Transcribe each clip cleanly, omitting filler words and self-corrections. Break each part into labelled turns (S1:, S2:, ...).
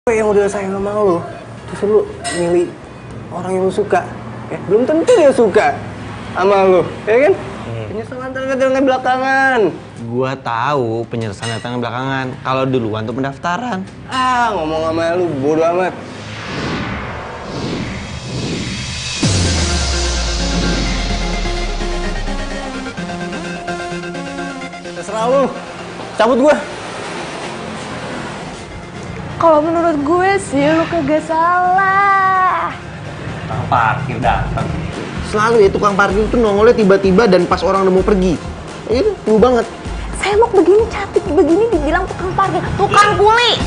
S1: yang udah sayang sama lu, terus lu milih orang yang lu suka, ya belum tentu dia suka sama lu, ya kan? Penyesalan datang belakangan.
S2: Gua tahu penyesalan datang belakangan. Kalau duluan tuh pendaftaran.
S1: Ngomong sama lu bodo amat. Terserah lu, cabut gua.
S3: Kalau menurut gue sih lu kagak salah.
S2: Tukang parkir datang. Selalu ya tukang parkir itu nongolnya tiba-tiba dan pas orang udah mau pergi. Itu lu banget.
S3: Saya mau begini cantik begini dibilang tukang parkir, tukang kuli.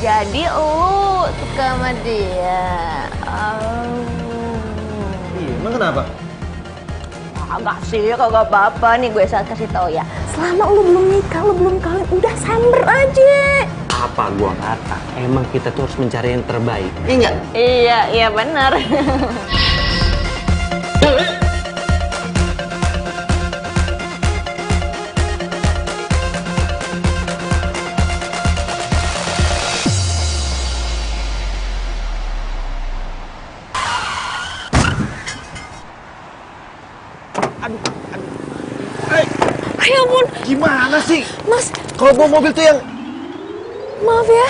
S3: Jadi lu suka sama dia.
S2: Iya, emang kenapa?
S3: Agak sih, kagak apa-apa nih gue saat kasih tau ya. Selama lu belum nikah, lu belum kawin, udah samber aja.
S2: Apa gua kata? Emang kita tuh harus mencari yang terbaik. Iya enggak?
S3: Iya benar. Ya ampun.
S2: Gimana sih?
S3: Mas,
S2: Kalau bawa mobil tuh yang
S3: maaf ya.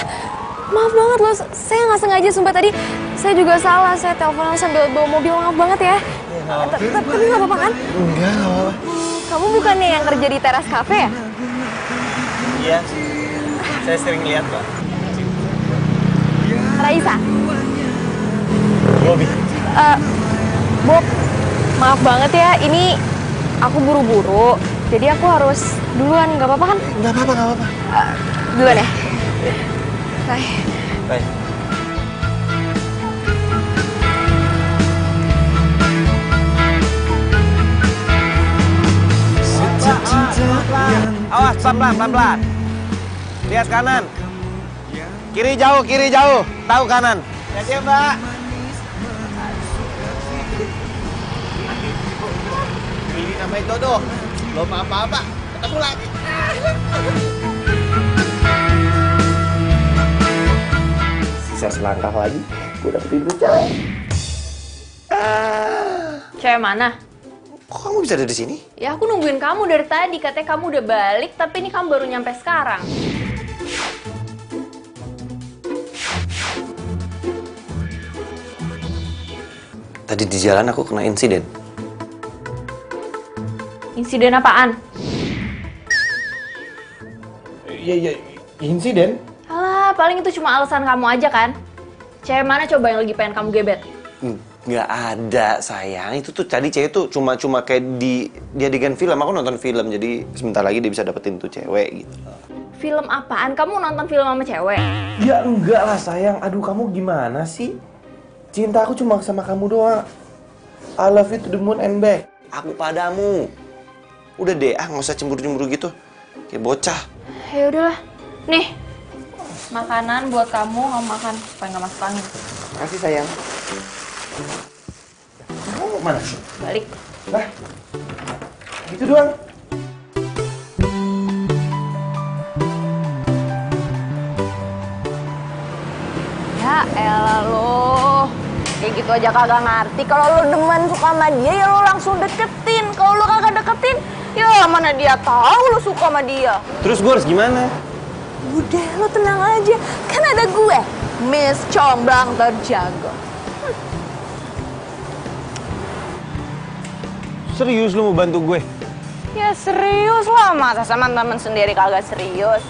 S3: Maaf banget loh, saya nggak sengaja sumpah tadi. Saya juga salah, saya teleponan sambil bawa mobil, maaf banget ya. Tapi nggak apa-apa kan?
S2: enggak apa-apa.
S3: Kamu bukannya yang kerja di teras cafe ya?
S2: Iya. Saya sering lihat, Pak.
S3: Raisa?
S2: Bobby.
S3: Bob, maaf banget ya, ini aku buru-buru. Jadi aku harus duluan, nggak apa-apa kan?
S2: Enggak apa-apa.
S3: Duluan ya? Bye.
S2: Baik. Awas, pelan-pelan. Lihat kanan. Kiri jauh. Tahu kanan. Ya, Mbak. Ini namanya jodoh. Belum apa-apa. Ketemu lagi.
S1: Sisa selangkah lagi, gue dapetin tuh cewek.
S3: Cewek mana?
S2: Kok kamu bisa ada di sini?
S3: Ya aku nungguin kamu dari tadi, katanya kamu udah balik, tapi ini kamu baru nyampe sekarang.
S2: Tadi di jalan aku kena insiden.
S3: Insiden apaan?
S2: Iya, insiden?
S3: Alah, paling itu cuma alasan kamu aja kan? Cewek mana coba yang lagi pengen kamu gebet?
S2: Nggak ada, sayang. Itu tuh tadi cewek tuh cuma kayak dia adegan film. Aku nonton film, jadi sebentar lagi dia bisa dapetin tuh cewek gitu.
S3: Film apaan? Kamu nonton film sama cewek?
S1: Ya enggak lah sayang, aduh kamu gimana sih? Cinta aku cuma sama kamu doang. I love you to the moon and back.
S2: Aku padamu. Udah deh, nggak usah cemburu-cemburu gitu. Kayak bocah.
S3: Ya udahlah. Nih, makanan buat kamu makan supaya nggak masuk angin.
S1: Kasih sayang. Kamu mana?
S3: Balik.
S1: Lah, gitu doang.
S3: Ya elah lo. Kayak gitu aja kagak ngerti. Kalau lo demen suka sama dia ya lo langsung deketin. Kalau lo kagak deketin, ya mana dia tahu lo suka sama dia.
S2: Terus gue harus gimana?
S3: Udah lo tenang aja. Kan ada gue, Miss Comblang terjaga.
S2: Serius lu mau bantu gue?
S3: Ya serius lah, masa sama temen sendiri kagak serius.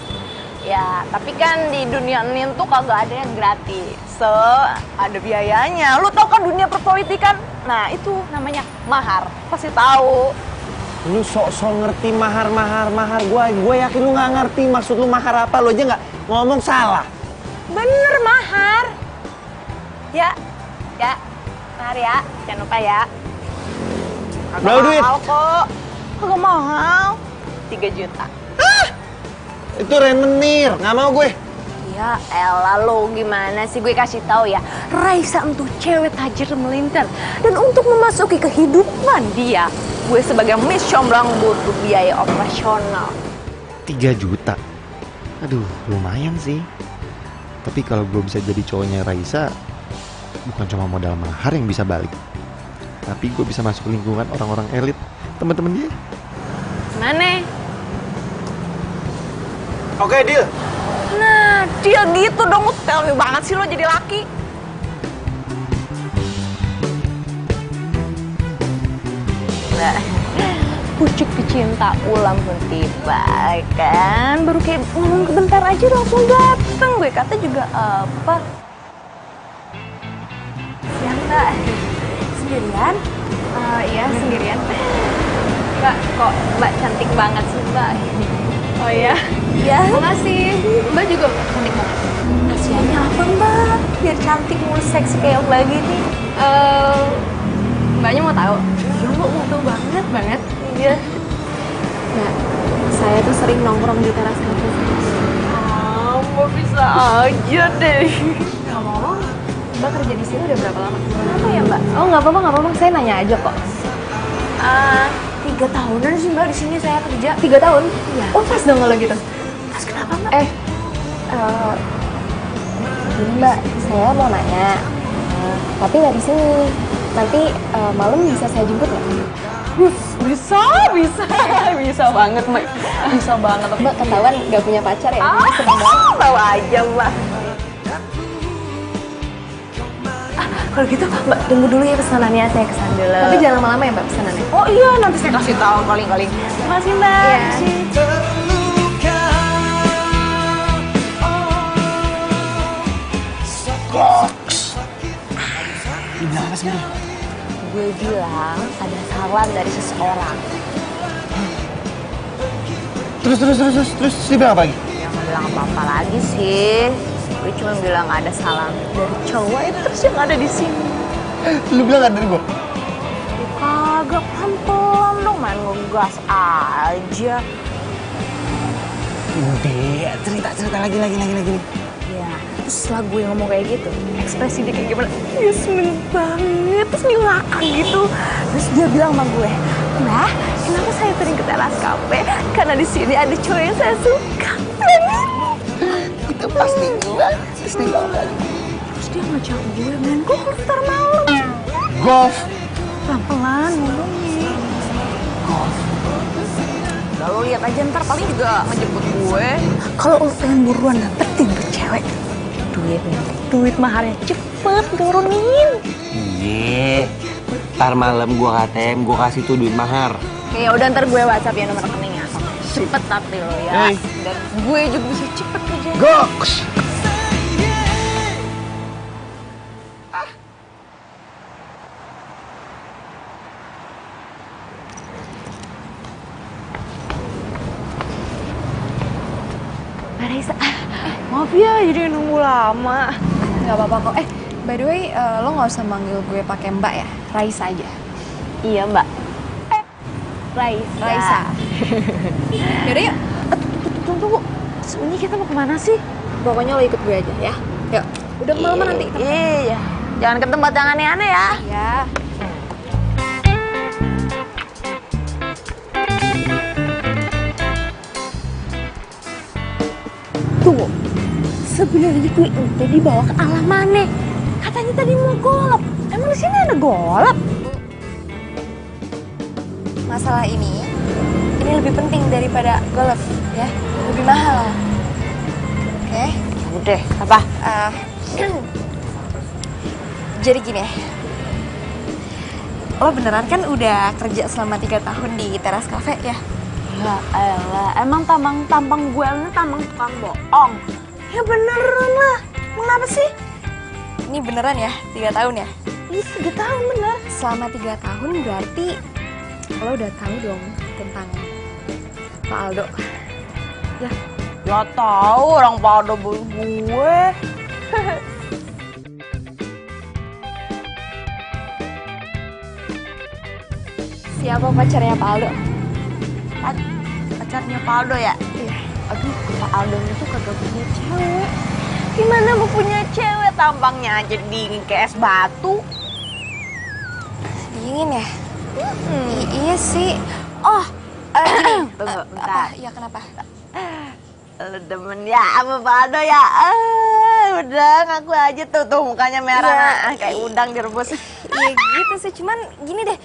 S3: Ya, tapi kan di dunia ini tuh kagak ada yang gratis. So, ada biayanya. Lu tau kan dunia perpolitikan? Nah, itu namanya mahar. Pasti tahu.
S2: Lu sok-sok ngerti mahar. Gue yakin lu nggak ngerti maksud lu mahar apa. Lu aja nggak ngomong salah.
S3: Bener mahar. Ya. Mahar ya. Jangan lupa ya.
S2: Berapa duit?
S3: Mahal kok. Kagak mahal. 3 juta.
S2: Itu rentenir, nggak mau gue.
S3: Ya elah lo gimana sih, gue kasih tahu ya, Raisa untuk cewek tajir melintir dan untuk memasuki kehidupan dia, gue sebagai Miss Comblang butuh biaya operasional.
S2: 3 juta? Aduh, lumayan sih. Tapi kalau gue bisa jadi cowoknya Raisa, bukan cuma modal mahar yang bisa balik, tapi gue bisa masuk lingkungan orang-orang elit, teman-teman dia.
S3: Gimana?
S2: Oke, deal.
S3: Nah, dia gitu dong, tell me banget sih lo jadi laki. Nah, pucuk pecinta ulang pun tiba, kan? Baru kayak ngomong bentar aja langsung dateng. Gue kata juga apa? Siang, Mbak. Sendirian? Iya, sendirian. Mbak, kok Mbak cantik banget sih, Mbak? Oh iya? Iya. Makasih. Mbak juga cantik banget. Kasiannya apa, Mbak? Biar cantik mulu seksi kayak Mbak gini. Mbaknya mau tahu? Iya, Mbak mau tahu banget. Iya. Mbak, saya tuh sering nongkrong di teras kafe. Mbak bisa aja deh. Nggak mau. Mbak kerja di sini udah berapa lama? Kenapa ya, Mbak? Oh, nggak apa-apa. Saya nanya aja kok. 3 tahunan sih Mbak di sini saya kerja. 3 tahun? Iya. Oh pas dong kalau gitu. Pas kenapa Mbak?
S4: Ini Mbak, saya mau nanya, tapi nggak di sini. Nanti malam bisa saya jemput nggak?
S3: Bisa banget Mbak. Bisa banget.
S4: Mbak ketahuan nggak punya pacar ya? Seneng banget.
S3: Tahu aja Mbak. Kalau gitu Mbak tunggu dulu ya pesanannya, saya kesana dulu.
S4: Tapi jangan lama-lama ya Mbak pesanannya.
S3: Oh iya, nanti saya kasih tahu kali-kali. Terima kasih Mbak.
S4: Iya.
S2: Dibilang apa sih?
S3: Gue bilang ada salam dari seseorang.
S2: Terus dia bilang apa lagi?
S3: Ya nggak bilang apa-apa lagi sih. Gue cuma bilang ada salam dari cowok itu terus yang ada di sini.
S2: Lu bilang gak dari gua?
S3: Kagak, pelan-pelan dong, main ngegas aja.
S2: Udah, cerita lagi.
S3: Ya, terus setelah gue ngomong kayak gitu, ekspresi dia kayak gimana? Dia seneng banget, terus dia ngakak gitu. Terus dia bilang sama gue, Mbak, kenapa saya sering ke teras kafe? Karena di sini ada cowok yang saya suka.
S2: Itu pasti banget.
S3: Terus dia ngajak gue main golf ntar malam.
S2: Golf?
S3: Pelan-pelan ngomongnya. Golf? Udah lo lihat aja ntar paling juga ngejemput gue. Kalau lo pengen buruan dapetin tuh cewek, duit maharnya cepet turunin.
S2: Iya. Ntar malam gua KTM, gua kasih tuh duit mahar.
S3: Ya udah ntar gue WhatsApp ya nomor rekeningnya. Cepet tapi lo ya.
S2: Hey.
S3: Dan gue juga bisa cepet kerja.
S2: Goks!
S3: Raisa, maaf ya jadi nunggu lama.
S4: Nggak apa-apa kok. By the way, lo nggak usah manggil gue pakai Mbak ya, Raisa aja.
S3: Iya Mbak. Raisa.
S4: Yaudah yuk.
S3: Tunggu. Sebenarnya kita mau kemana sih?
S4: Pokoknya lo ikut gue aja ya. Yuk. Udah kemalaman nanti.
S3: Iya. Jangan ke tempat yang aneh-aneh ya.
S4: Ya.
S3: Tunggu. Sebenarnya gue udah dibawa ke alam mana? Katanya tadi mau golf. Emang di sini ada golf?
S4: Masalah ini lebih penting daripada golf ya. Lebih mahal. Oke?
S3: Udah, apa?
S4: Jadi gini ya. Lo beneran kan udah kerja selama 3 tahun di teras cafe ya?
S3: Ya elah, emang tampang gue ini tampang tukang bohong. Ya beneran lah. Kenapa sih?
S4: Ini beneran ya, 3 tahun ya?
S3: Iya 3 tahun bener.
S4: Selama 3 tahun berarti lo udah tahu dong tentang Pak Aldo.
S3: Ya tahu orang pada gue.
S4: Siapa pacarnya Pak Aldo?
S3: Pacarnya Pak Aldo ya?
S4: Iya.
S3: Aduh, Pak Aldo itu kagak punya cewek. Gimana mau punya cewek tampangnya aja dingin kayak es batu?
S4: Dingin ya? Iya sih. Oh, gini.
S3: Tunggu, bentar.
S4: Apa? Ya kenapa?
S3: Lu demen ya sama Valdo ya? Udah ngaku aja tuh mukanya merah kayak udang direbus.
S4: Iya gitu sih, cuman gini deh.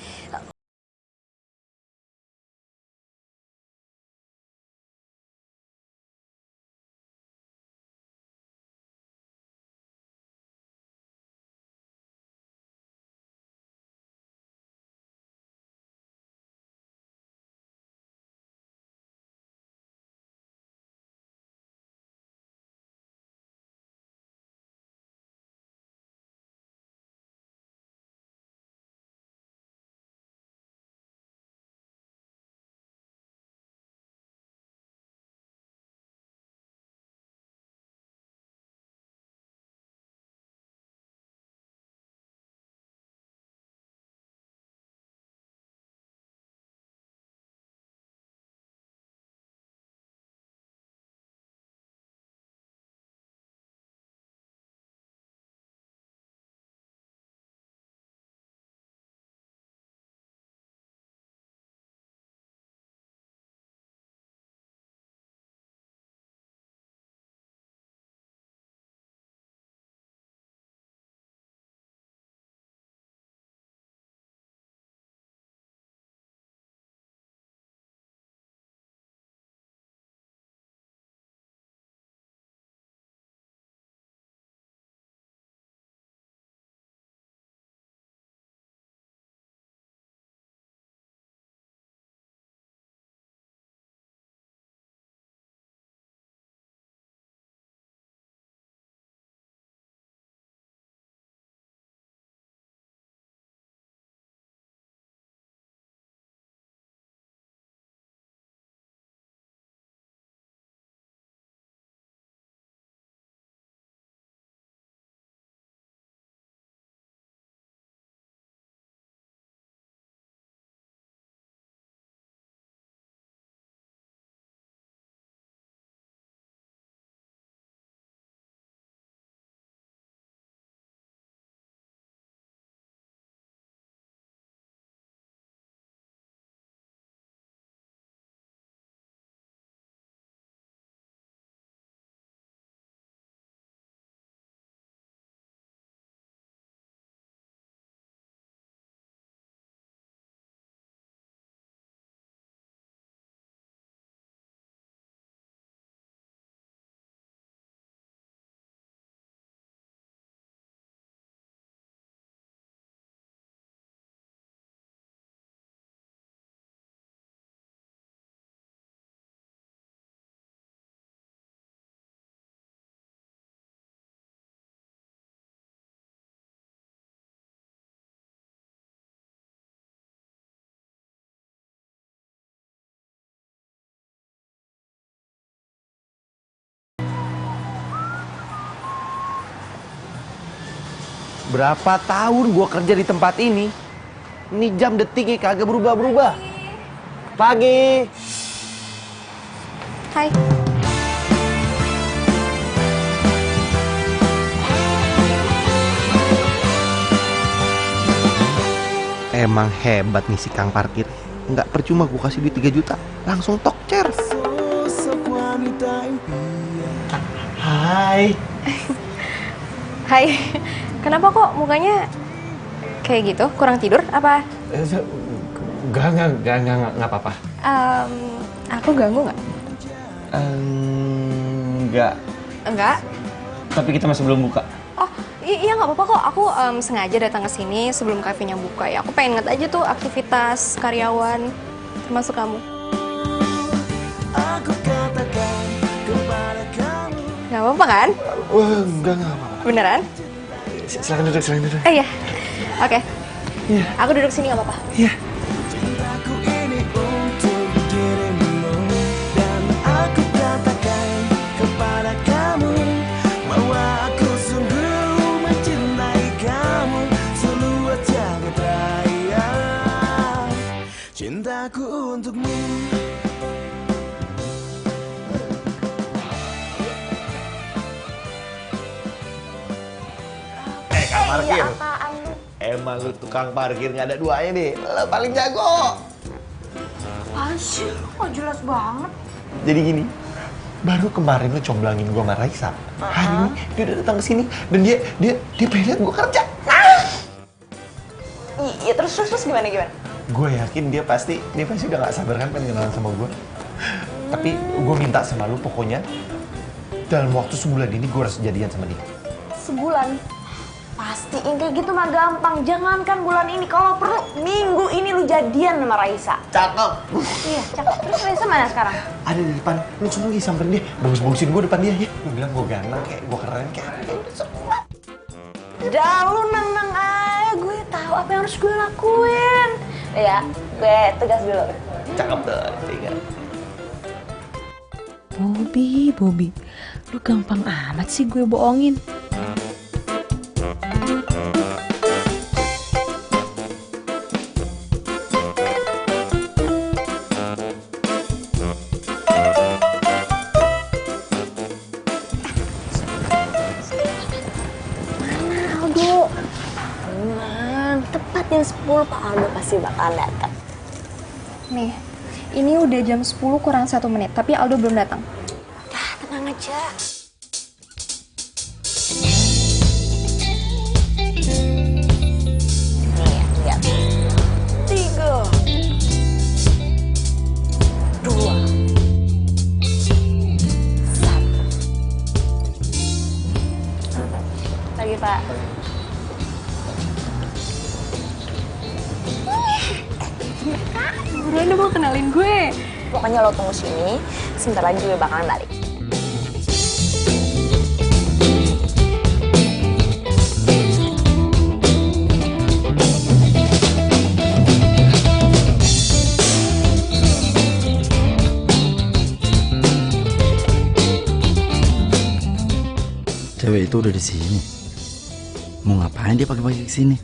S1: Berapa tahun gua kerja di tempat ini jam detiknya kagak berubah-berubah. Pagi.
S4: Hai.
S2: Emang hebat nih si Kang Parkir. Nggak percuma gue kasih duit 3 juta. Langsung tokcer.
S1: Hai.
S4: Hai. Kenapa kok mukanya kayak gitu? Kurang tidur apa?
S1: Enggak apa-apa.
S4: Aku ganggu nggak?
S1: Enggak.
S4: Enggak.
S1: Tapi kita masih belum buka.
S4: Oh, iya nggak apa-apa kok. Aku sengaja datang ke sini sebelum kafenya buka ya. Aku pengen ngeliat aja tuh aktivitas karyawan, termasuk kamu. Nggak apa-apa kan?
S1: Enggak apa-apa.
S4: Beneran?
S1: Silakan duduk.
S4: Iya. Oke.
S1: Iya.
S4: Aku duduk sini nggak apa-apa.
S1: Iya.
S5: Cintaku untukmu.
S2: parkir.
S3: apaan lu?
S2: Emang lu tukang parkir nggak ada duanya deh. Lu paling jago.
S3: Apaan sih lu? Kok jelas banget?
S2: Jadi gini, baru kemarin lu comblangin gua sama Raisa. Hari ini dia udah datang ke sini dan dia pengen lihat gua kerja.
S3: Iya, terus gimana?
S2: Gue yakin dia pasti udah gak sabar kan pengen kenalan sama gue. Tapi gue minta sama lu pokoknya dalam waktu sebulan ini gue harus jadian sama dia.
S3: Sebulan? Pastiin kayak gitu mah gampang. Jangankan bulan ini, kalau perlu minggu ini lu jadian sama Raisa.
S2: Cakep.
S3: Iya, cakep. Terus Raisa mana sekarang?
S2: Ada di depan. Lu langsung lagi samperin dia. Bagus-bagusin gue depan dia ya. Lu bilang gue ganteng kayak gue keren kayak.
S3: Dah lu nang aja, gue tahu apa yang harus gue lakuin. Ya, gue tegas dulu.
S2: Cakep tuh. Tiga.
S5: Bobby, lu gampang amat sih gue bohongin.
S3: Aldo, tenang, tepat jam 10 Pak Aldo pasti bakal datang.
S4: Nih, ini udah jam 10 kurang 1 menit, tapi Aldo belum datang.
S3: Dah, tenang aja. Nih, lihat. 3, 2, 1. Lagi, Pak.
S4: Buruan dong, mau kenalin gue.
S3: Pokoknya lo tunggu sini, sebentar lagi gue bakalan balik.
S6: Cewek itu udah di sini. Mau ngapain dia pagi-pagi kesini?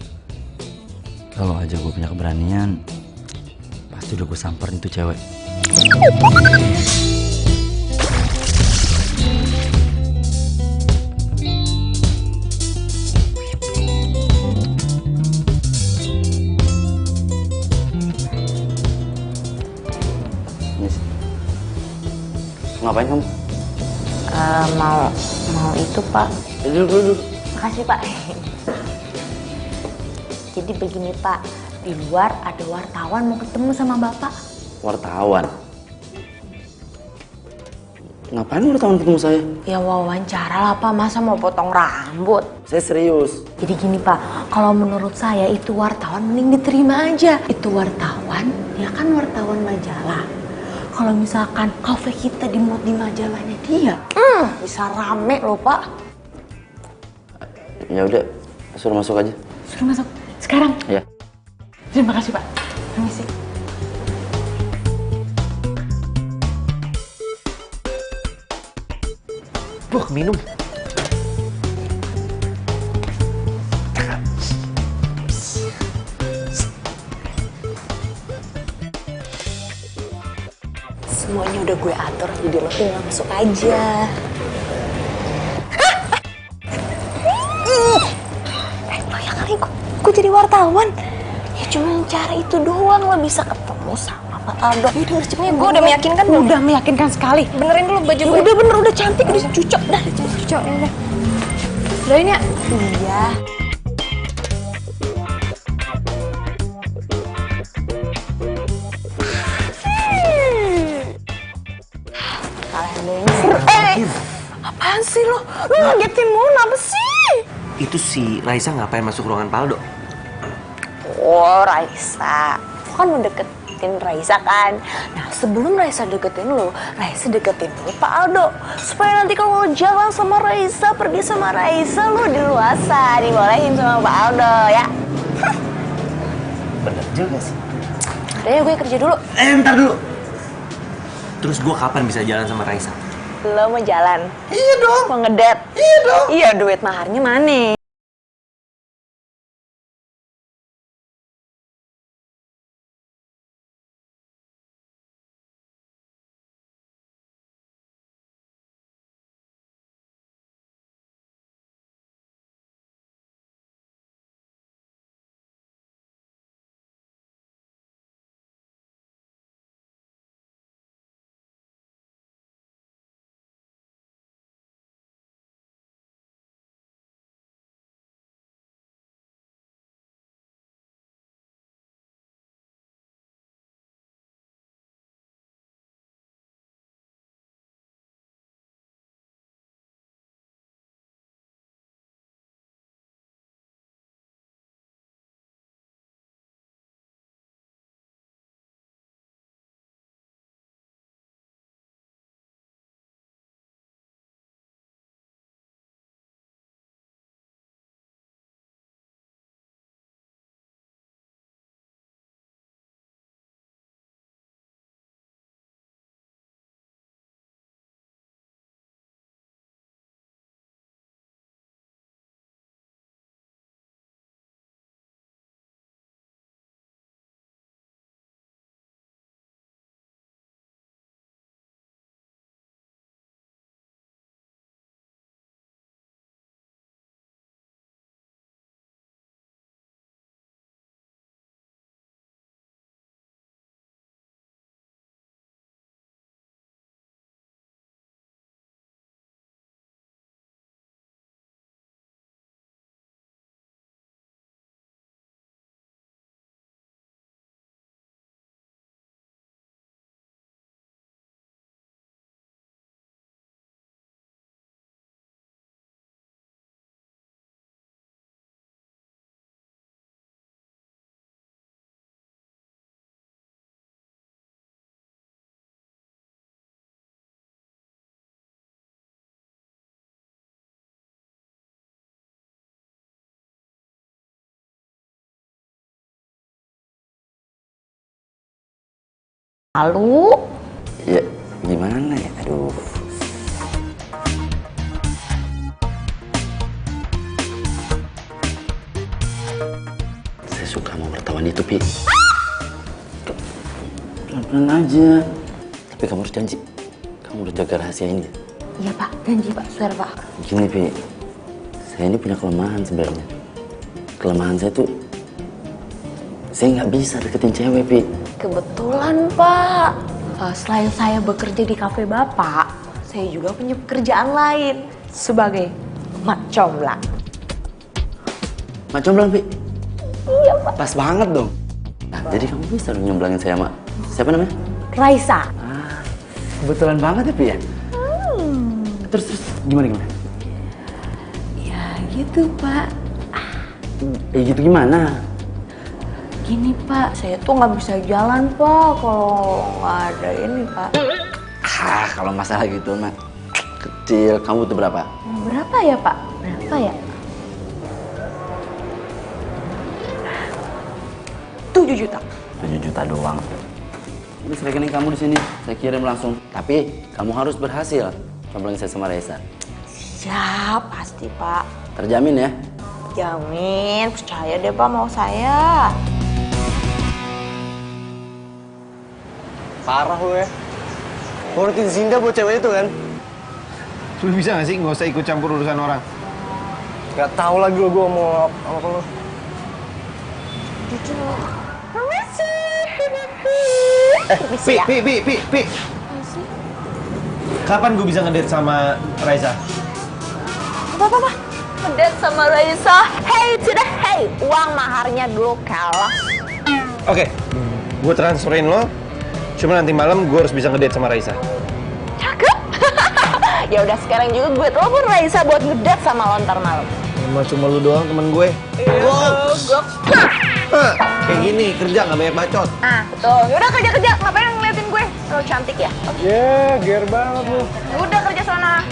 S6: Kalau aja gue punya keberanian, pasti udah gue samperin tuh cewek. Miss, ngapain kamu?
S3: Mau itu, Pak.
S6: Duduk.
S3: Makasih, Pak. Jadi begini, Pak. Di luar ada wartawan mau ketemu sama Bapak.
S6: Wartawan? Ngapain wartawan ketemu saya?
S3: Ya wawancara lah, Pak. Masa mau potong rambut?
S6: Saya serius.
S3: Jadi gini, Pak. Kalau menurut saya itu wartawan mending diterima aja. Itu wartawan, ya kan wartawan majalah. Kalau misalkan kafe kita dimuat di majalahnya dia, bisa rame loh, Pak.
S6: Ya udah, suruh masuk aja.
S3: Suruh masuk. Sekarang?
S6: Iya.
S3: Terima kasih, Pak. Permisi.
S2: Minum.
S3: Semuanya udah gue atur, jadi lo tinggal masuk aja. Lo ya kali gue jadi wartawan. Ya cuma cara itu doang lo bisa ketemu sama Pak Aldo. Ya udah cepetnya,
S4: Gue udah meyakinkan belum?
S3: Udah meyakinkan sekali.
S4: Benerin dulu baju gue.
S3: Udah bener, udah cantik, udah cucok dah.
S4: Cocok, ya udah. Doain ya.
S3: Iya. Apaan sih lo? Lo ngagetin Mona, apa sih?
S1: Itu si Raisa ngapain masuk ruangan Paldo?
S3: Oh, Raisa. Lo kan mau deketin Raisa kan? Nah, sebelum Raisa deketin lo, Raisa deketin lo Pak Aldo. Supaya nanti kalau lo jalan sama Raisa, pergi sama Raisa, lo diluasa, dibolehin sama Pak Aldo, ya?
S1: Bener juga sih.
S3: Udah ya, gue kerja dulu.
S1: Ntar dulu. Terus gue kapan bisa jalan sama Raisa?
S3: Lo mau jalan?
S1: Iya dong.
S3: Mau ngedet?
S1: Iya dong.
S3: Iya, duit maharnya mana? Lalu?
S6: Ya, gimana ya? Aduh. Saya suka sama wartawan itu, Pi. Pelan-pelan aja. Tapi kamu harus janji. Kamu harus jaga rahasia ini.
S3: Iya Pak, janji Pak, swear Pak.
S6: Gini, Pi. Saya ini punya kelemahan sebenarnya. Kelemahan saya tuh, saya nggak bisa deketin cewek, Pi.
S3: Kebetulan Pak, selain saya bekerja di kafe Bapak, saya juga punya pekerjaan lain sebagai mak comblang.
S6: Mak comblang, Pi?
S3: Iya Pak.
S6: Pas banget dong. Nah, jadi kamu bisa dong nyomblangin saya sama siapa namanya?
S3: Raisa.
S6: Ah, kebetulan banget ya, Pi ya? Terus gimana?
S3: Ya gitu Pak.
S6: Gitu gimana?
S3: Gini Pak, saya tuh nggak bisa jalan Pak kalau nggak ada ini Pak.
S6: Kalau masalah gitu mah kecil. Kamu butuh berapa?
S3: Berapa ya Pak? Berapa ya? 7 juta.
S6: 7 juta doang. Ini rekening kamu di sini. Saya kirim langsung. Tapi kamu harus berhasil comblangin saya sama Raisa.
S3: Siap, pasti Pak.
S6: Terjamin ya?
S3: Jamin, percaya deh Pak mau saya.
S1: Parah lu ya. Ngurutin Zinda buat cewek itu kan?
S2: Lu bisa gak sih nggak usah ikut campur urusan orang?
S1: Gak tahu lagi lo gue mau apa lo.
S2: Pi. Kapan gue bisa ngedate sama Raisa?
S3: Apa? Ngedate sama Raisa. Hey to the hey. Uang maharnya dulu kalah.
S2: Oke, gue transferin lo. Cuma nanti malam gue harus bisa ngedate sama Raisa.
S3: Cakep. Ya udah sekarang juga gue telepon Raisa buat ngedate sama lo ntar malam.
S2: Cuma lu doang temen gue.
S3: Goks.
S2: Kayak gini, kerja nggak banyak bacot.
S3: Ah, betul. Yaudah kerja. Ngapain ngeliatin gue? Terlalu cantik ya?
S1: Yeah, ger banget lu.
S3: Udah kerja sana.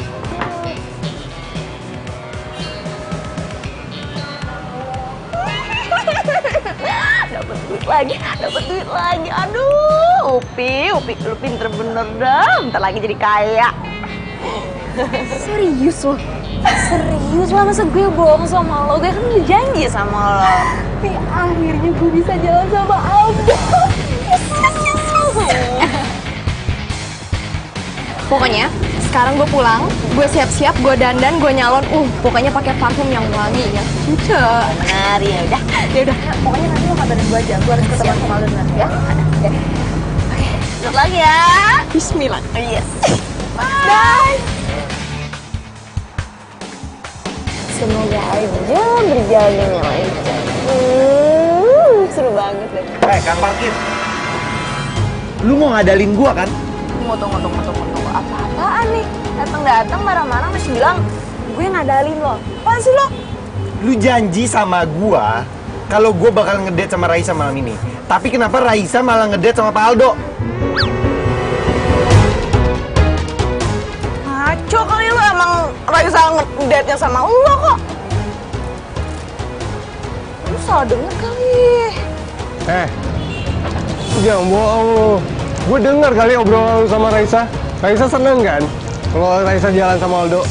S3: Dapat duit lagi. Aduh, Upi, lu pinter bener dah. Bentar lagi jadi kaya. Serius lo? Serius lah, masa gue bohong sama lo? Gue kan udah janji sama lo. Tapi akhirnya gue bisa jalan sama Aldo.
S4: Pokoknya sekarang gue pulang, gue siap-siap, gue dandan, gue nyalon. Pokoknya pakai parfum yang wangi ya.
S3: Benar, ya udah. Pokoknya nanti lo kabarin gue aja. Gue harus ketemu sama Aldo nanti ya. Oke, selamat lagi ya.
S4: Bismillah.
S3: Yes. Bye. Semoga aja berjalan dengan lancar. Seru banget deh.
S2: Kang Parkir. Lu mau ngadalin gua kan?
S3: Tunggu. Apa-apaan nih? Datang marah-marah masih bilang gue ngadalin lo. Apaan sih lo?
S2: Lu janji sama gua kalau gua bakal ngedate sama Raisa malam ini. Tapi kenapa Raisa malah ngedate sama Pak Aldo?
S3: Ngaco kali lo, emang Raisa ngedate-nya sama lo kok. Lu salah denger kali.
S1: Jangan bohong lu. Gue denger kali obrolan lu sama Raisa. Raisa seneng kan? Kalau Raisa jalan sama Aldo.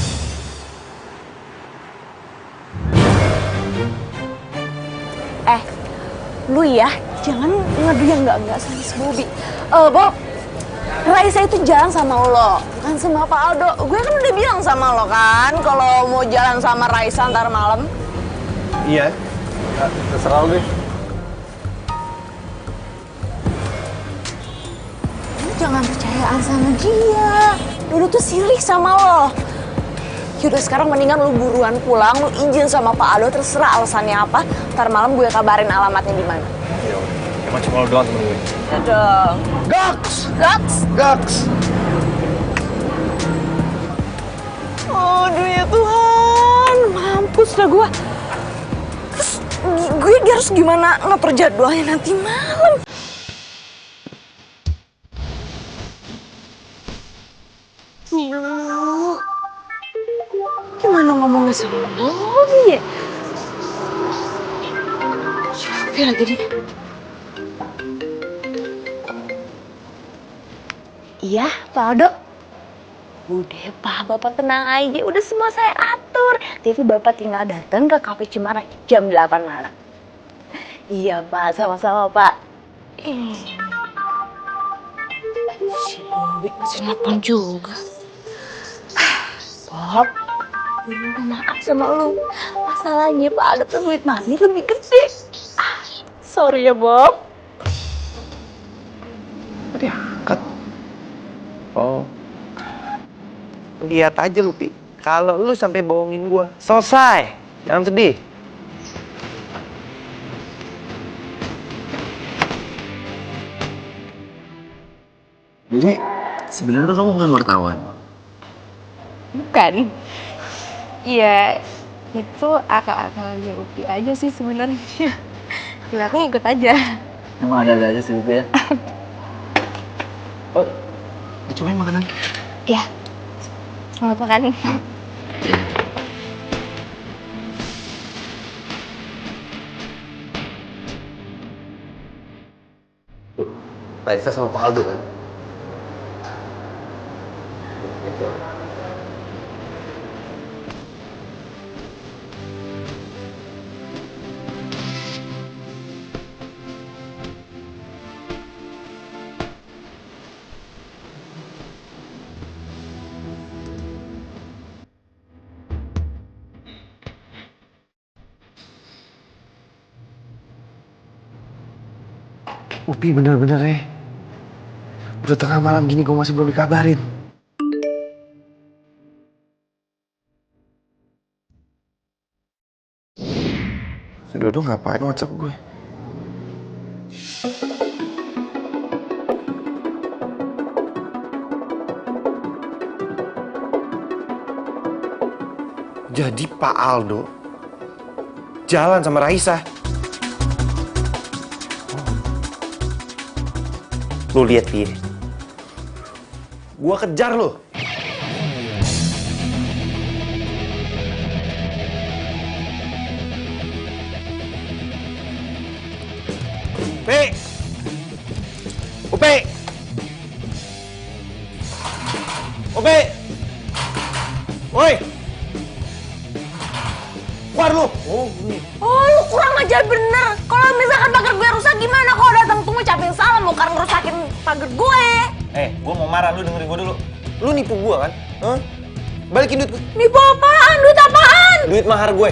S3: Lu ya, jangan ngadu yang enggak sama si Bobby. Bob, Raisa itu jalan sama lo, bukan sama Pak Aldo. Gue kan udah bilang sama lo kan, kalau mau jalan sama Raisa ntar malam.
S2: Iya.
S1: Terserah lu deh.
S3: Lu jangan percayaan sama dia. Dulu tuh sirik sama lo. Yaudah sekarang mendingan lu buruan pulang, lu izin sama Pak Aldo, terserah alasannya apa. Ntar malam gue kabarin alamatnya di mana.
S2: Ya udah. Emang cuma lu doang temen gue.
S3: Ya dong. Goks. Aduh ya Tuhan, mampus dah gue. Terus gue harus gimana ngatur jadwalnya nanti malam? Gimana ngomongnya sama Bobby ya? Capek lagi nih. Iya, Pak Aldo. Udah, Pak, Bapak tenang aja. Udah semua saya atur. Tapi Bapak tinggal datang ke Cafe Cemara jam 8 malam. Iya, Pak. Sama-sama, Pak. Si Bobi masih nelfon juga. Bob, gue minta maaf sama lu. Masalahnya Pak Aldo tuh duit mami lebih gede. Sorry ya, Bob.
S1: Diangkat. Oh. Lihat aja lu, Pi. Kalau lu sampai bohongin gua, selesai. Jangan sedih.
S6: Jadi sebenarnya tuh kamu bukan wartawan.
S4: Bukan. Iya, itu akal-akalnya Upi aja sih sebenarnya. Gila, aku ngikut aja.
S6: Emang ada aja sih ya. Oh, dicobain makanan.
S4: Ya, selamat makan.
S1: Raisa sama Pak Aldo kan?
S2: Upi bener-bener ya. Udah tengah malam gini gue masih belum dikabarin. Si Dodo ngapain WhatsApp gue? Jadi Pak Aldo jalan sama Raisa.
S1: Lu lihat dia. Gua kejar lu. Upi! Upi! Upi! Woi! Keluar lu!
S3: Oh, lu kurang ajar bener. Kalau misalkan pagar gue rusak gimana? Kalau datang tuh ngucapin salam bukan ngerusakin pagar gue.
S1: Gua mau marah, lu dengerin gua dulu. Lu nipu gua kan? Hah? Balikin duit gue.
S3: Nipu apaan? Duit apaan?
S1: Duit mahar gue.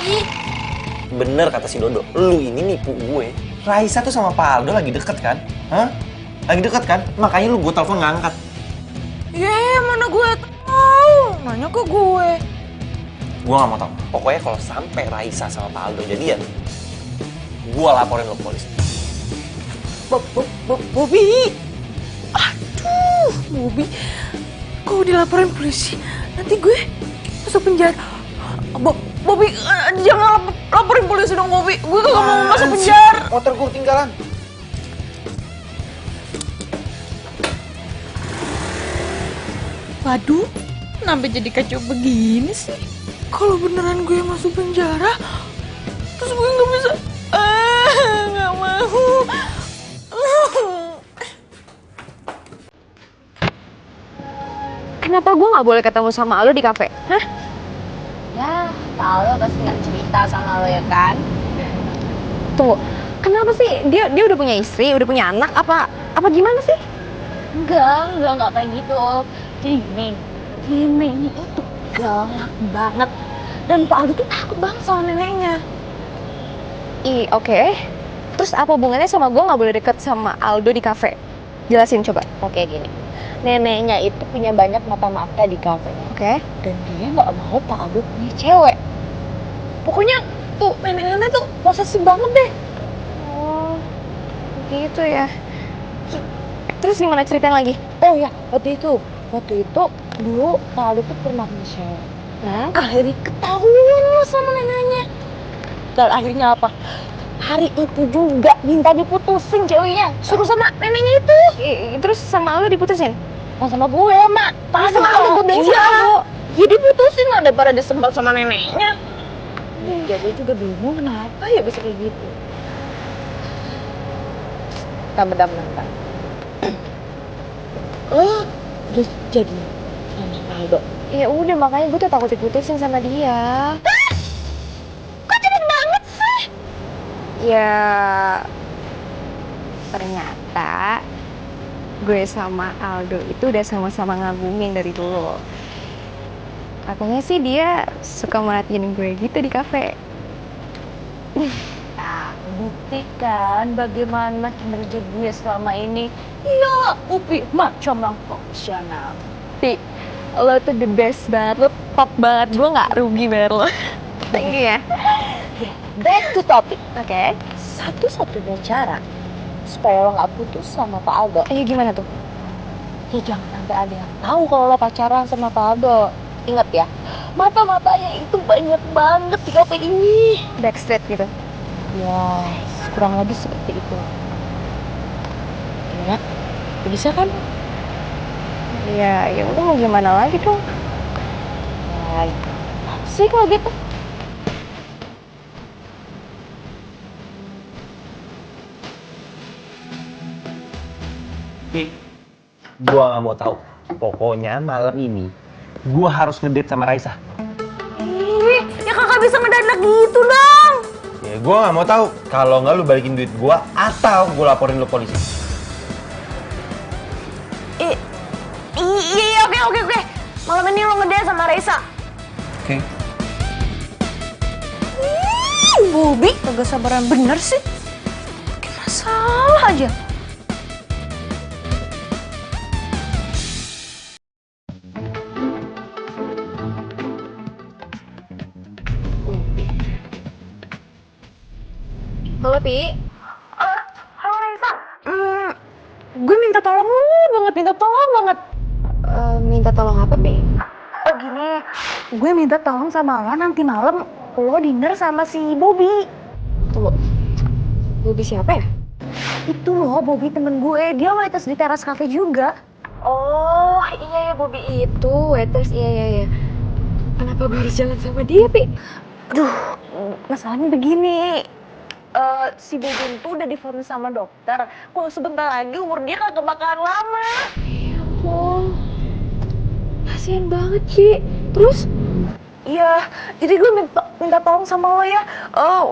S3: Ih,
S1: Bener kata si Dodo, lu ini nipu gue. Raisa tuh sama Pak Aldo lagi deket kan? Hah? Lagi deket kan? Makanya lu gue telepon nggak angkat.
S3: mana gue tahu. Nanya ke gue.
S1: Gue nggak mau tahu. Pokoknya kalau sampai Raisa sama Pak Aldo jadian, gue laporin lo ke polisi.
S5: Bobi. Aduh, Bobi. Kok dilaporin polisi? Nanti gue masuk penjara. Bobi, jangan laporin polisi dong, Bobi. Gue gak mau masuk penjara.
S1: Motor gue ketinggalan.
S5: Waduh, kenapa jadi kacau begini sih? Kalau beneran gue masuk penjara, terus gue nggak bisa. Nggak mau.
S4: Kenapa gue nggak boleh ketemu sama lo di kafe? Hah?
S3: Ya, tahu lo pasti nggak cerita sama lo ya kan?
S4: Tunggu, kenapa sih? Dia udah punya istri, udah punya anak, apa gimana sih?
S3: Enggak kayak gitu. Jadi gini, neneknya itu galak banget. Dan Pak Aldo tuh takut banget sama neneknya.
S4: Oke. Terus apa hubungannya sama gue nggak boleh deket sama Aldo di kafe? Jelasin coba.
S3: Oke, gini. Neneknya itu punya banyak mata-mata di kafe.
S4: Oke.
S3: Dan dia nggak mau Pak Aldo punya cewek. Pokoknya tuh nenek-nenek tuh posesif banget deh.
S4: Oh, gitu ya. Terus gimana ceritanya lagi?
S3: Oh ya, waktu itu dulu Pak Aldo tuh pernah punya cewek. Nah, akhirnya ketahuan sama neneknya. Dan akhirnya apa? Hari itu juga minta diputusin ceweknya. Suruh sama neneknya itu.
S4: Terus sama Aldo diputusin?
S3: Oh, sama gue, Mak. Pas sama Aldo gue
S4: Aldo.
S3: Ya diputusin lah daripada disembal sama neneknya. Ya gue juga bingung kenapa ya bisa kayak gitu.
S5: Terus jadi sama Aldo.
S4: Ya udah makanya gue tuh takut diputusin sama dia.
S5: Kok cepet banget sih?
S4: Ya ternyata gue sama Aldo itu udah sama-sama ngagungin dari dulu. Katanya sih dia suka merhatiin gue gitu di kafe.
S5: Nah, buktikan bagaimana kinerja gue selama ini. Ya, Upi macam yang profesional.
S4: Pi, lo tuh the best banget, lo top banget, gue nggak rugi bayar lo. Thank you ya.
S5: Back to topic.
S4: Oke.
S5: Satu-satunya cara supaya lo nggak putus sama Pak Aldo.
S4: Gimana tuh?
S5: Ya jangan sampai ada yang tahu kalau lo pacaran sama Pak Aldo. Ingat ya, mata-matanya itu banyak banget di kafe ini.
S4: Backstreet gitu.
S5: Ya, kurang lebih seperti itu. Ya, bisa kan?
S4: Ya udah mau gimana lagi dong?
S5: Ya, sih kalau gitu.
S1: Gua nggak mau tahu. Pokoknya malam ini gua harus ngedate sama Raisa.
S5: Ya kakak bisa ngedadak gitu dong.
S1: Ya gua nggak mau tahu. Kalau nggak lu balikin duit gua atau gua laporin lu polisi.
S3: Iya, oke. Malam ini lo ngedate sama Raisa.
S1: Oke.
S3: Bobi, kagak sabaran bener sih. Bikin masalah aja.
S4: Halo Pi.
S3: Halo Raisa. Gue minta tolong lu minta tolong banget.
S4: Minta tolong apa Pi?
S3: Gini, gue minta tolong sama lo nanti malam lo dinner sama si Bobby.
S4: Tunggu. Bobby siapa ya?
S3: Itu loh, Bobby temen gue, dia waiters di teras cafe juga.
S4: Oh iya ya Bobby itu waiters, iya. Kenapa gue harus jalan sama dia Pi?
S3: Aduh, masalahnya begini. Si Bobby itu udah difonis sama dokter. Kalau sebentar lagi umur dia kagak bakalan lama.
S4: Ya ampun. Kasian banget Ci. Terus?
S3: Iya, jadi gue minta tolong sama lo ya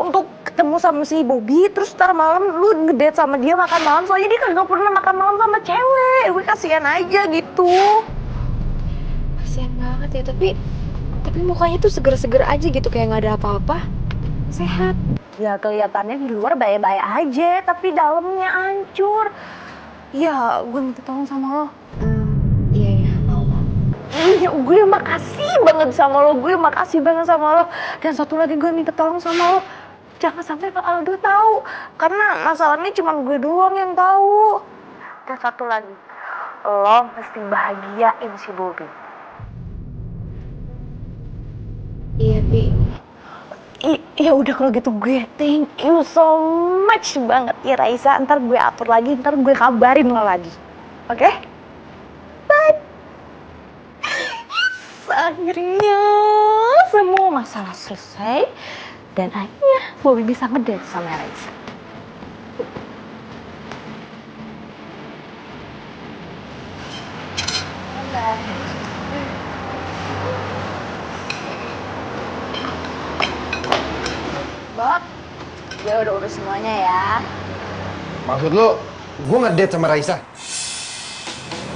S3: untuk ketemu sama si Bobby, terus ntar malam lu ngedate sama dia makan malam, soalnya dia kagak pernah makan malam sama cewek. Gue kasihan aja gitu.
S4: Kasian banget ya, tapi mukanya tuh seger-seger aja gitu, kayak nggak ada apa-apa. Sehat.
S3: Ya kelihatannya di luar baik-baik aja, tapi dalamnya hancur. Ya, gue minta tolong sama lo.
S4: Iya, mau.
S3: Iya, gue makasih banget sama lo, Dan satu lagi gue minta tolong sama lo, jangan sampai Pak Aldo tahu, karena masalahnya cuma gue doang yang tahu. Dan satu lagi, lo mesti bahagiain si Bobby.
S4: Iya, Pi.
S3: Ya udah kalau gitu gue thank you so much banget ya Raisa. Ntar gue atur lagi, ntar gue kabarin lo lagi. Oke? Bye. Akhirnya semua masalah selesai dan akhirnya Bobby bisa ngedate sama Raisa.
S4: Bob, gue udah urus semuanya ya.
S1: Maksud lu, gue ngedate sama Raisa?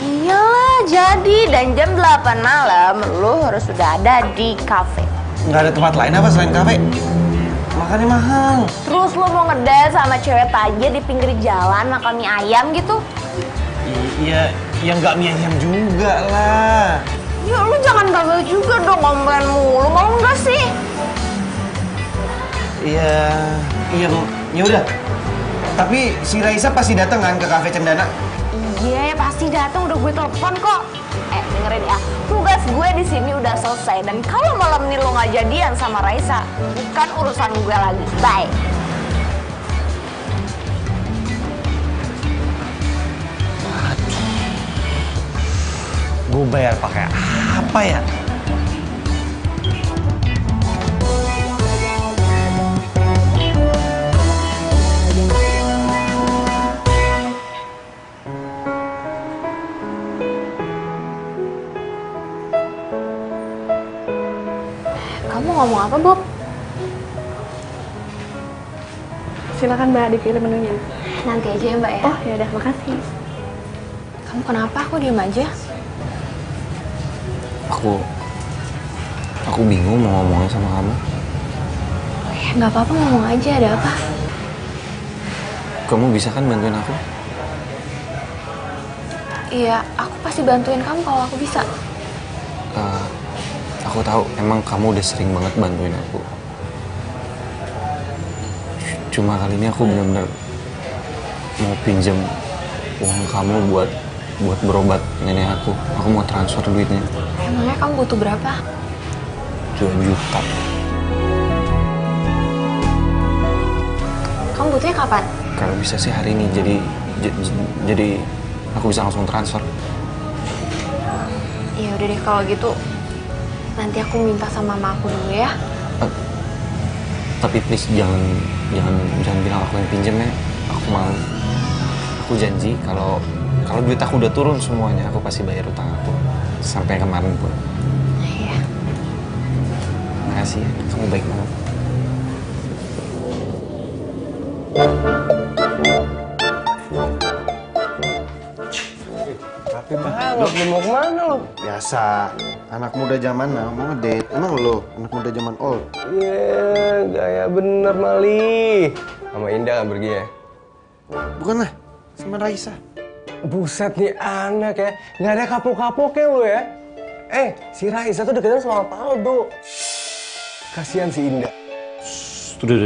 S3: Iyalah, jadi dan jam 8 malam lo harus sudah ada di kafe.
S1: Nggak ada tempat lain apa selain kafe? Makannya mahal.
S3: Terus lo mau ngedate sama cewek tajir di pinggir jalan makan mie ayam gitu?
S1: Iya, ya nggak mie ayam juga lah.
S3: Ya lo jangan gagal juga dong, komplain mulu, mau nggak sih?
S1: Iya, ya udah. Tapi si Raisa pasti datang kan ke kafe Cendana?
S3: Iya, pasti datang, udah gue telepon kok. Dengerin ya, tugas gue di sini udah selesai, dan kalau malam ini lo nggak jadian sama Raisa, bukan urusan gue lagi. Bye.
S1: Gue bayar pakai apa ya?
S4: ngomong apa, Bob? Silakan Mbak, dipilih menunya.
S7: Nanti aja ya Mbak ya.
S4: Oh ya udah, makasih.
S7: Kamu kenapa? Aku diem aja.
S1: Aku bingung mau ngomongnya sama kamu.
S7: Oh ya, nggak apa-apa, ngomong aja. Ada apa?
S1: Kamu bisa kan bantuin aku?
S7: Iya, aku pasti bantuin kamu kalau aku bisa.
S1: Aku tahu emang kamu udah sering banget bantuin aku. Cuma kali ini aku benar-benar mau pinjam uang kamu buat berobat nenek aku. Aku mau transfer duitnya.
S7: Emangnya kamu butuh berapa?
S1: 2 juta.
S7: Kamu butuhnya kapan?
S1: Kalau bisa sih hari ini, jadi aku bisa langsung transfer.
S7: Ya udah deh kalau gitu. Nanti aku minta sama mama aku dulu ya.
S1: Tapi please jangan bilang aku yang pinjem ya. Aku janji kalau duit aku udah turun semuanya, aku pasti bayar utang aku sampai kemarin pun.
S7: Iya.
S1: Makasih ya, kamu baik banget.
S2: Rapi banget.
S1: Lu mau kemana lo?
S2: Biasa, anak muda zaman now mau ngedate. Emang lo anak muda zaman old?
S1: Iya, gaya bener Mali. Sama Indah kan pergi ya?
S2: Bukan lah, sama Raisa.
S1: Buset nih anak ya, nggak ada kapok-kapoknya lo ya. Si Raisa tuh deketan sama Paldo. Kasihan si Indah.
S2: Udah.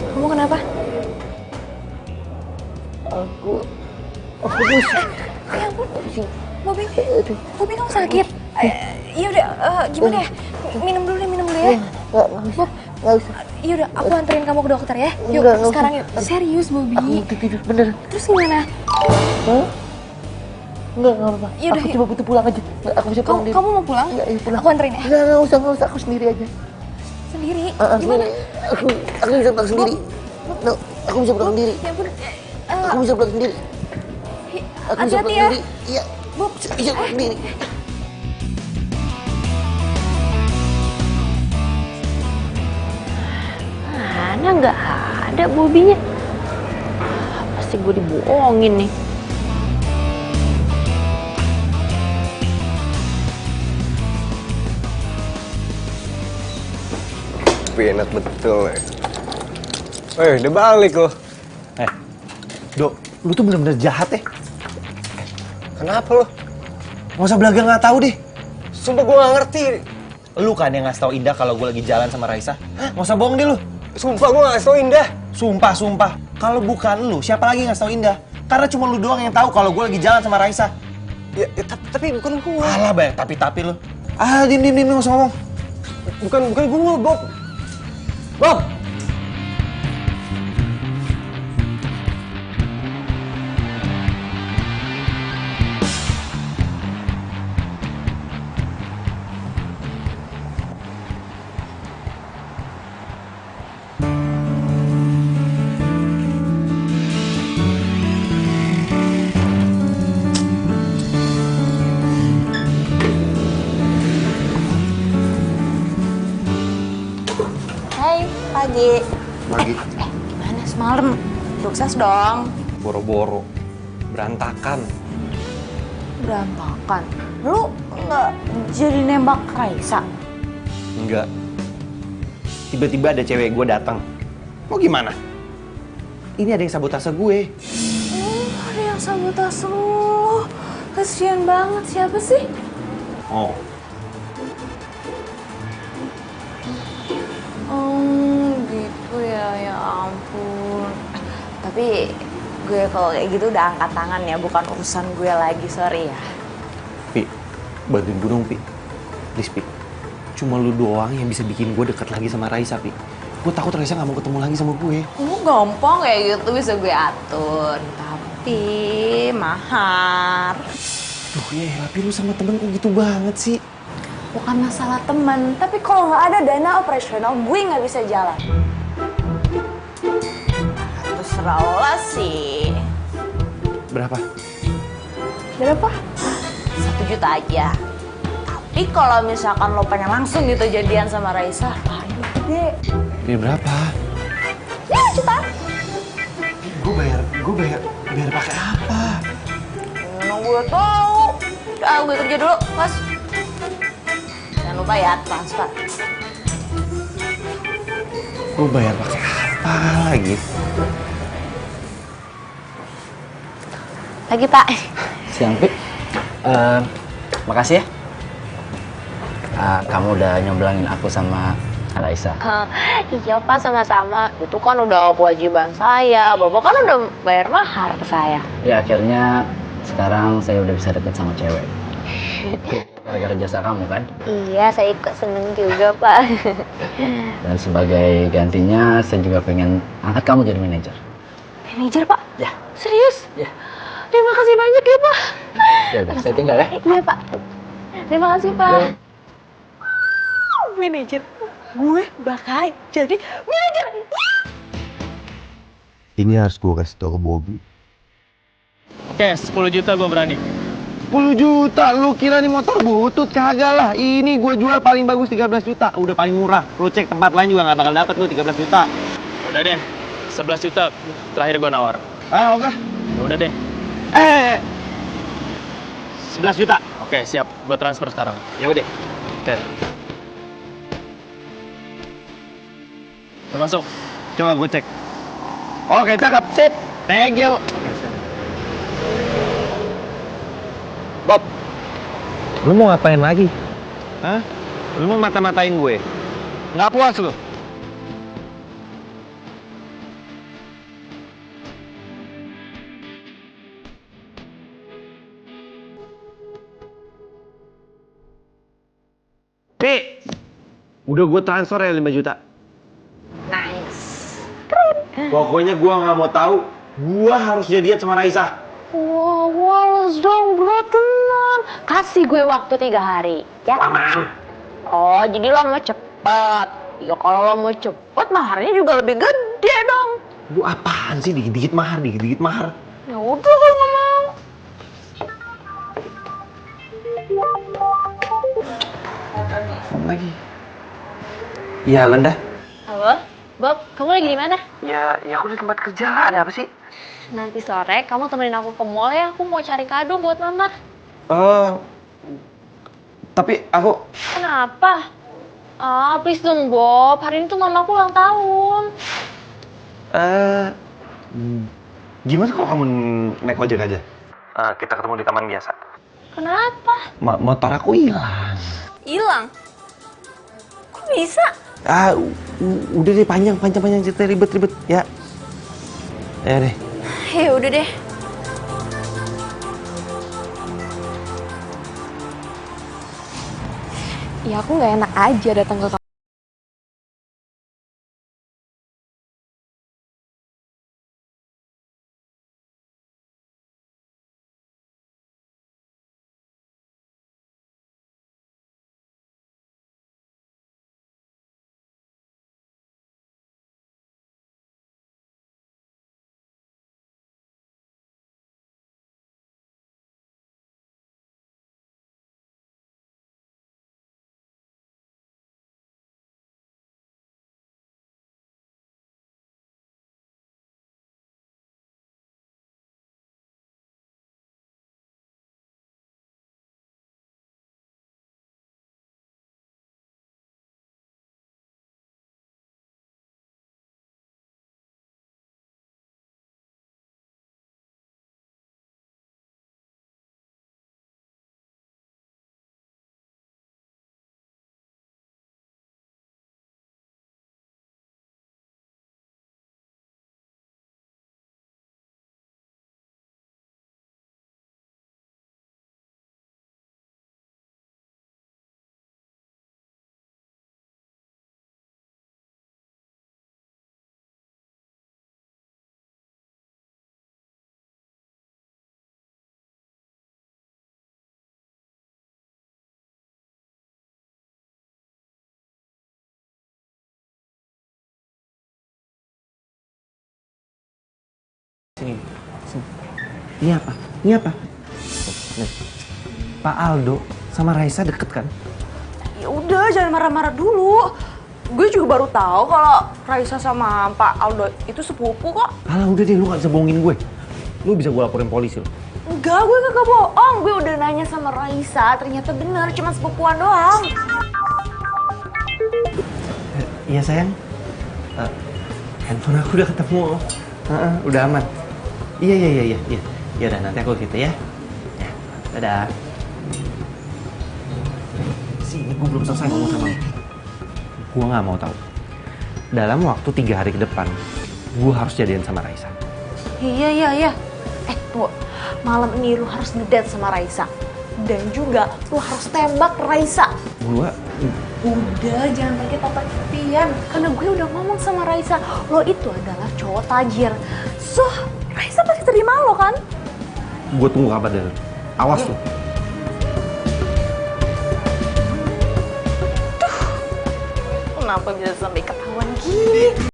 S7: Kamu kenapa?
S1: Aku pusing.
S7: Ya ampun, Bobby kamu sakit? Ya udah, gimana ya? Minum dulu ya.
S1: Nggak usah.
S7: Ya udah, aku anterin kamu ke dokter ya. Yuk,
S1: Nggak
S7: sekarang yuk. Serius, Bobby.
S1: Aku tidur bener.
S7: Terus gimana?
S1: Nggak apa-apa.
S7: Yaudah,
S1: Aku cuma butuh pulang aja. Aku bisa pulang diri.
S7: Kamu mau pulang?
S1: Iya, pulang.
S7: Aku anterin ya.
S1: Nggak usah. Aku sendiri aja.
S7: Sendiri? Gimana?
S1: Aku bisa pulang sendiri. No, aku bisa pulang sendiri.
S7: Ya ampun.
S1: Aku bisa pulang sendiri. Aku bisa
S7: Hati-hati
S1: pulang
S7: ya.
S1: sendiri. Iya.
S7: Bob.
S1: Bisa pulang sendiri.
S7: Mana nggak ada Bobinya.
S3: pasti gue dibohongin nih.
S8: Tapi enak betul ya. Udah balik loh.
S2: Dok, lu tuh bener-bener jahat ya.
S8: Kenapa lo?
S2: Nggak usah belaga nggak tahu deh.
S8: Sumpah gue gak ngerti.
S2: Lu kan yang ngasih tau Indah kalau gue lagi jalan sama Raisa. Nggak usah bohong deh lu.
S8: Sumpah gue gak ngasih tau Indah.
S2: Sumpah. Kalau bukan lu, siapa lagi yang ngasih tau Indah? Karena cuma lu doang yang tahu kalau gue lagi jalan sama Raisa.
S8: Ya, tapi bukan gue.
S2: Alah, banyak tapi lu. Diem, nggak usah ngomong.
S8: Bukan gue, Bob. Bob!
S3: Hai, pagi.
S2: Pagi.
S3: Gimana semalam? Sukses dong.
S1: Boro-boro. Berantakan.
S3: Berantakan. Lu nggak jadi nembak Raisa?
S2: Enggak. Tiba-tiba ada cewek gue datang. Mau gimana? Ini ada yang sabotase gue.
S3: Ada yang sabotase lu. Kasian banget, siapa sih?
S2: Oh.
S3: Gitu ya ampun. Tapi gue kalau kayak gitu udah angkat tangan ya, bukan urusan gue lagi, sorry ya.
S2: Pi, bantuin gue dong, Pi. Please, Pi. Cuma lu doang yang bisa bikin gue deket lagi sama Raisa, Pi. Gue takut Raisa gak mau ketemu lagi sama gue.
S3: Gampang kayak gitu bisa gue atur. Tapi mahar.
S2: Duh, ya tapi lu sama temen kok gitu banget sih?
S3: Bukan masalah teman, tapi kalau nggak ada dana operasional, gue nggak bisa jalan. Terserah lo lah sih.
S2: Berapa?
S3: Berapa? 1 juta aja. Tapi kalau misalkan lo pengen langsung gitu jadian sama Raisa, ayo gede.
S2: Ini berapa?
S3: Ya, juta.
S2: Gue bayar pakai apa?
S3: Mana gue tahu. Gue kerja dulu, Mas. Jangan lupa ya, transfer.
S2: Gue bayar pakai apa lagi?
S3: Lagi, Pak.
S6: Siang, Pi. Makasih ya. Kamu udah nyomblangin aku sama Raisa.
S3: Iya, Pak, sama-sama. Itu kan udah kewajiban saya. Bapak kan udah bayar mahar ke saya.
S6: Ya akhirnya sekarang saya udah bisa deket sama cewek. Gara-gara jasa kamu kan?
S3: Iya, saya ikut seneng juga, Pak.
S6: Dan sebagai gantinya saya juga pengen angkat kamu jadi manajer.
S3: Manajer, Pak?
S6: Ya.
S3: Serius?
S6: Ya.
S3: Terima kasih banyak ya, Pak.
S6: Ya udah, saya tinggal ya.
S3: Iya, Pak. Terima kasih, Pak. Manajer, gue bakal jadi manajer.
S2: Ini harus gue kasih tau ke Bobby.
S9: Oke, 10 juta gue berani.
S2: 10 juta? Lu kira nih motor butut? Kagak lah. Ini gue jual paling bagus 13 juta. Udah paling murah. Lu cek tempat lain juga gak bakal dapet lu 13 juta.
S9: Udah deh, 11 juta terakhir gue nawar.
S2: Oke.
S9: Udah deh.
S2: 11 juta.
S9: Oke, siap. Gue transfer sekarang.
S2: Ya udah.
S9: Oke. Udah masuk.
S2: Coba gue cek. Oke, cakep. Sip. Thank you. Bob, lu mau ngapain lagi? Hah? Lu mau mata-matain gue? Nggak puas lu? Pi, udah gue transfer ya 5 juta.
S3: Nice.
S2: Pokoknya gue nggak mau tahu. Gue harus jadian sama Raisa.
S3: Wow, dong bro, tenang. Kasih gue waktu 3 hari, ya?
S2: Aman.
S3: Oh, jadi lo mau cepet. Ya kalau lo mau cepet, maharnya juga lebih gede dong.
S2: Lu apaan sih dikit-dikit mahar, dikit-dikit mahar?
S3: Ya udah, gue nggak mau.
S2: Apa lagi? Iya, Lenda.
S3: Halo, Bob, kamu lagi di mana?
S2: Ya aku di tempat kerja. Ada apa sih?
S4: Nanti sore kamu temenin aku ke mall ya, aku mau cari kado buat mama.
S1: Eh, tapi aku
S4: Kenapa? Ah, please dong Bob, hari ini tuh mama aku ulang tahun.
S1: eh gimana kalau kamu naik ojek aja? Kita ketemu di taman biasa.
S4: Kenapa?
S1: Motor aku hilang.
S3: Hilang? Kok bisa?
S1: Udah deh, panjang cerita, ribet ya. Ya deh.
S3: Ya udah deh.
S4: Ya aku nggak enak aja datang ke kamu.
S1: Sini. Ini apa? Ini apa? Nih. Pak Aldo sama Raisa deket kan?
S3: Ya udah, jangan marah-marah dulu. Gue juga baru tahu kalau Raisa sama Pak Aldo itu sepupu kok.
S1: Alah udah deh, lu gak bisa bohongin gue. Lu bisa gue laporin polisi lu.
S3: Enggak, gue kagak bohong. Gue udah nanya sama Raisa, ternyata bener, cuma sepupuan doang.
S1: Iya sayang. Handphone aku udah ketemu. Udah aman. Iya. Ya udah, nanti aku gitu ya. Ya, dadah. Sini, gue belum selesai ngomong sama lu. Gue nggak mau tahu. Dalam waktu 3 hari ke depan, gue harus jadian sama Raisa.
S3: Iya. Tunggu. Malam ini lu harus ngedate sama Raisa. Dan juga lu harus tembak Raisa.
S1: Gue
S3: Udah, jangan pakai topik-topian. Karena gue udah ngomong sama Raisa, lo itu adalah cowok tajir. So, Raisa pasti terima lo kan?
S1: tunggu kabar dari lu. Awas lu.
S3: Kenapa bisa sampai ketahuan gini?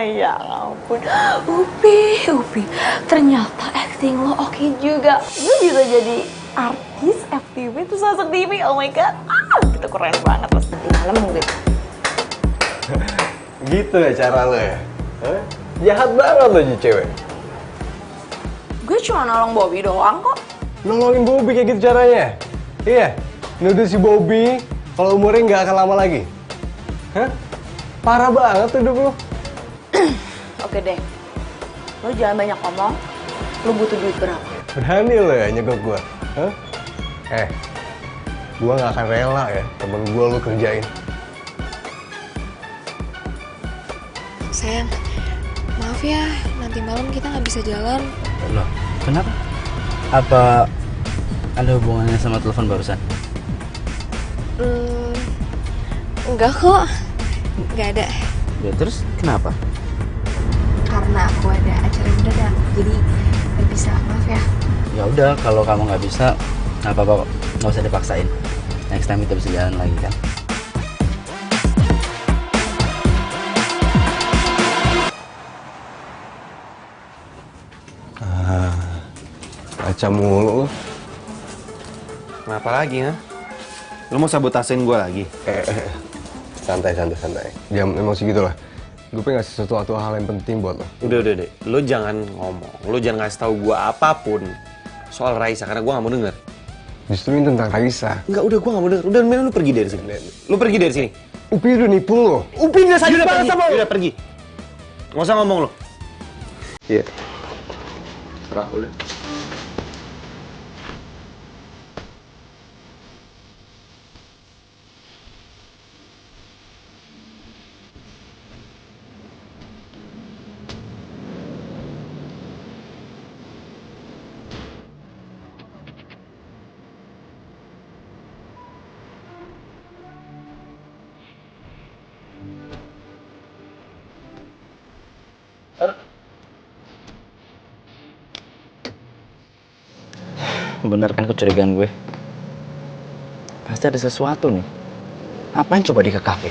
S3: Ya ampun. Upi, ternyata acting lo oke juga. Lo bisa jadi artis FTV terus masuk TV. Oh my god. Itu keren banget pas nanti malam gitu.
S8: Gitu ya cara lo ya? Hah? Jahat banget lo jadi cewek.
S3: Gue cuma nolong Bobby doang kok.
S8: Nolongin Bobby kayak gitu caranya? Iya, nuduh si Bobby kalau umurnya nggak akan lama lagi. Hah? Parah banget tuh hidup lo.
S3: Oke deh. Lo jangan banyak ngomong. Lo butuh duit berapa?
S8: Berani lo ya nyegok gue? Hah? Gue nggak akan rela ya temen gue lo kerjain.
S7: Sayang, maaf ya, nanti malam kita nggak bisa jalan.
S6: Loh, kenapa? Apa ada hubungannya sama telepon barusan?
S7: Enggak kok, nggak ada.
S6: Ya terus kenapa?
S7: Karena aku ada acara mendadak, jadi nggak bisa, maaf ya.
S6: Ya udah, kalau kamu nggak bisa, nggak apa-apa kok. Nggak usah dipaksain. Next time kita bisa jalan lagi kan?
S8: Baca mulu lo.
S1: Kenapa lagi, ha? Lo mau sabotasein gue lagi?
S8: Santai. Jangan emosi gitu lah. Gue pengen ngasih sesuatu hal yang penting buat lo.
S1: Udah deh. Lo jangan ngomong. Lo jangan ngasih tahu gue apapun soal Raisa karena gue nggak mau denger.
S8: Justru ini tentang Raisa.
S1: Enggak, udah gue nggak mau denger. Udah, mending lo pergi dari sini. Lo pergi dari sini.
S8: Upi udah nipu lo.
S1: Upi udah sadar banget sama lo. Udah pergi. Nggak usah ngomong lo.
S8: Iya. Serah udah.
S6: Bener kan kecurigaan gue? Pasti ada sesuatu nih. Ngapain coba dia ke kafe?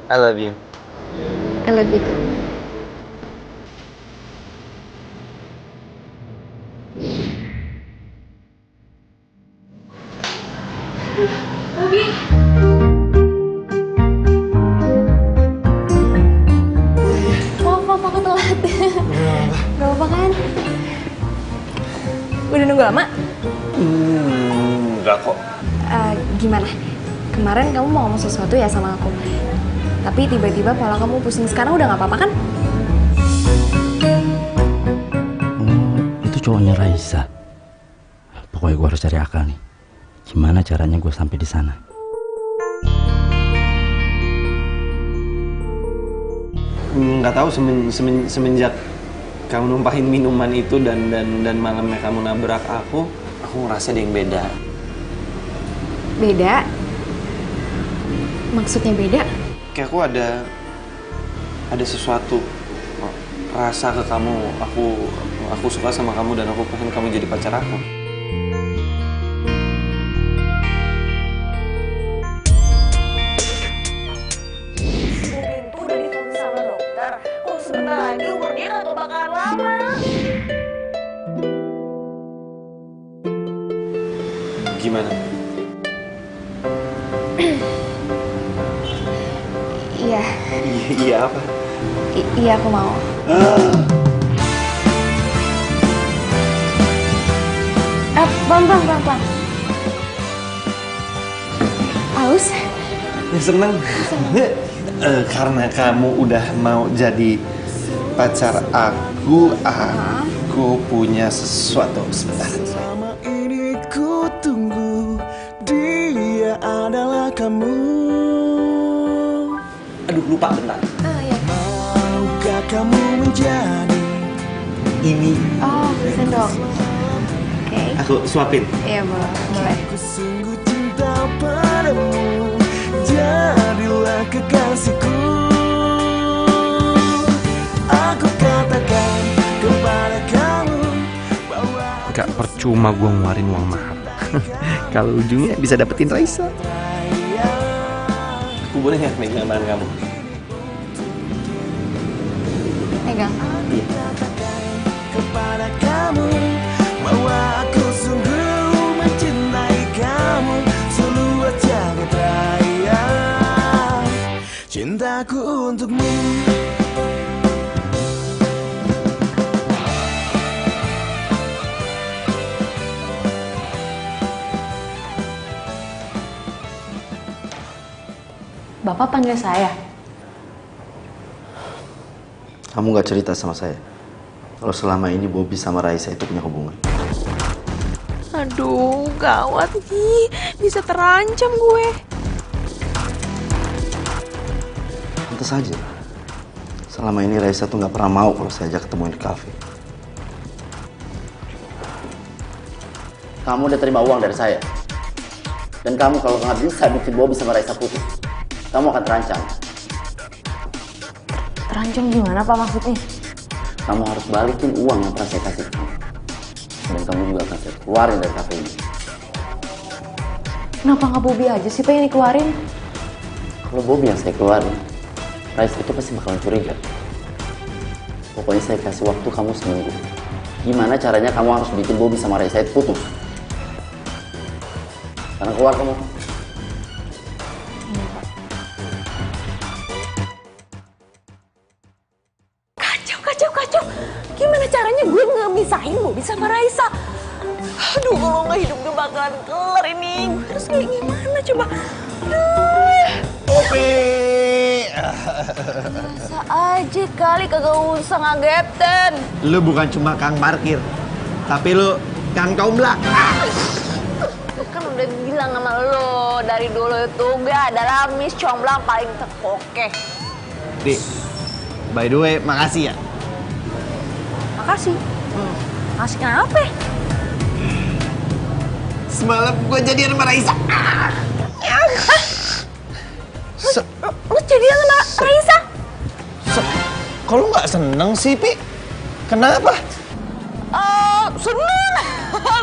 S1: I love you.
S4: I love you.
S7: Maaf, aku telat. Gak apa kan? Udah nunggu lama?
S1: Enggak kok.
S7: Gimana? Kemarin kamu mau ngomong sesuatu ya sama aku. Tapi tiba-tiba kepala kamu pusing. Sekarang udah gak apa-apa kan?
S6: Itu cowoknya Raisa. Pokoknya gue harus cari akal nih. Gimana caranya gue sampai di sana?
S1: Nggak tahu semenjak kamu numpahin minuman itu dan malamnya kamu nabrak aku ngerasa ada yang beda.
S7: Beda? Maksudnya beda?
S1: Kayak aku ada sesuatu rasa ke kamu. Aku suka sama kamu dan aku pengen kamu jadi pacar aku.
S3: Itu udah ditulis sama dokter. Kalau sebentar lagi umur dia nggak bakalan lama.
S1: Gimana?
S7: Iya.
S1: Iya apa?
S7: Iya, aku mau. Pelan. Haus?
S1: Ya, seneng. Karena kamu udah mau jadi pacar aku punya sesuatu. Sebentar.
S10: Selama ini ku tunggu, dia adalah kamu.
S1: Aduh, lupa bentar.
S10: Maukah kamu menjadi
S2: martini.
S4: Oh, sendok. Oke.
S2: Aku suapin.
S4: Iya, boleh.
S10: Aku sungguh cinta padamu, jadilah kekasihku. Aku katakan kepada kamu bahwa
S2: Gak percuma gue ngeluarin uang mahal. Kalau ujungnya bisa dapetin Raisa.
S1: Aku boleh nggak megang tangan kamu?
S4: Pegang.
S10: kepada kamu bahwa aku sungguh mencintai kamu seluas jagat raya. Cintaku untukmu.
S5: Bapak panggil saya.
S6: Kamu gak cerita sama saya kalau selama ini Bobby sama Raisa itu punya hubungan.
S5: Aduh, gawat nih. Bisa terancam gue.
S6: Pantes aja. Selama ini Raisa tuh gak pernah mau kalau saya ajak ketemuin di kafe. Kamu udah terima uang dari saya. Dan kamu kalau nggak bisa bikin Bobby sama Raisa putus, kamu akan terancam.
S5: Terancam gimana Pak maksudnya?
S6: Kamu harus balikin uang yang pernah saya kasih ke kamu. Dan kamu juga akan saya keluarin dari kafe ini.
S5: Kenapa nggak Bobby aja sih Pak yang dikeluarin?
S6: Kalau Bobby yang saya keluarin, Raisa itu pasti bakalan curiga. Pokoknya saya kasih waktu kamu seminggu. Gimana caranya kamu harus bikin Bobby sama Raisa itu putus? Sekarang keluar kamu.
S5: Kacau. Gimana caranya gue nggak misahin Bobby sama Raisa? Aduh, kalau nggak hidup gue bakalan kelar ini. Gue harus kayak gimana coba?
S1: Bobby!
S3: Masa aja kali kagak usah ngagetin.
S2: Lu bukan cuma kang parkir, tapi lu kang tomblak.
S3: Kan udah bilang sama lo dari dulu itu gue adalah Miss Comblang paling terkoke.
S2: Di, by the way, makasih ya.
S3: Makasih. Makasih kenapa?
S2: Semalam gue jadian sama Raisa.
S3: Lu jadian sama Raisa?
S1: Kok lu nggak seneng sih, Pi? Kenapa?
S3: Seneng.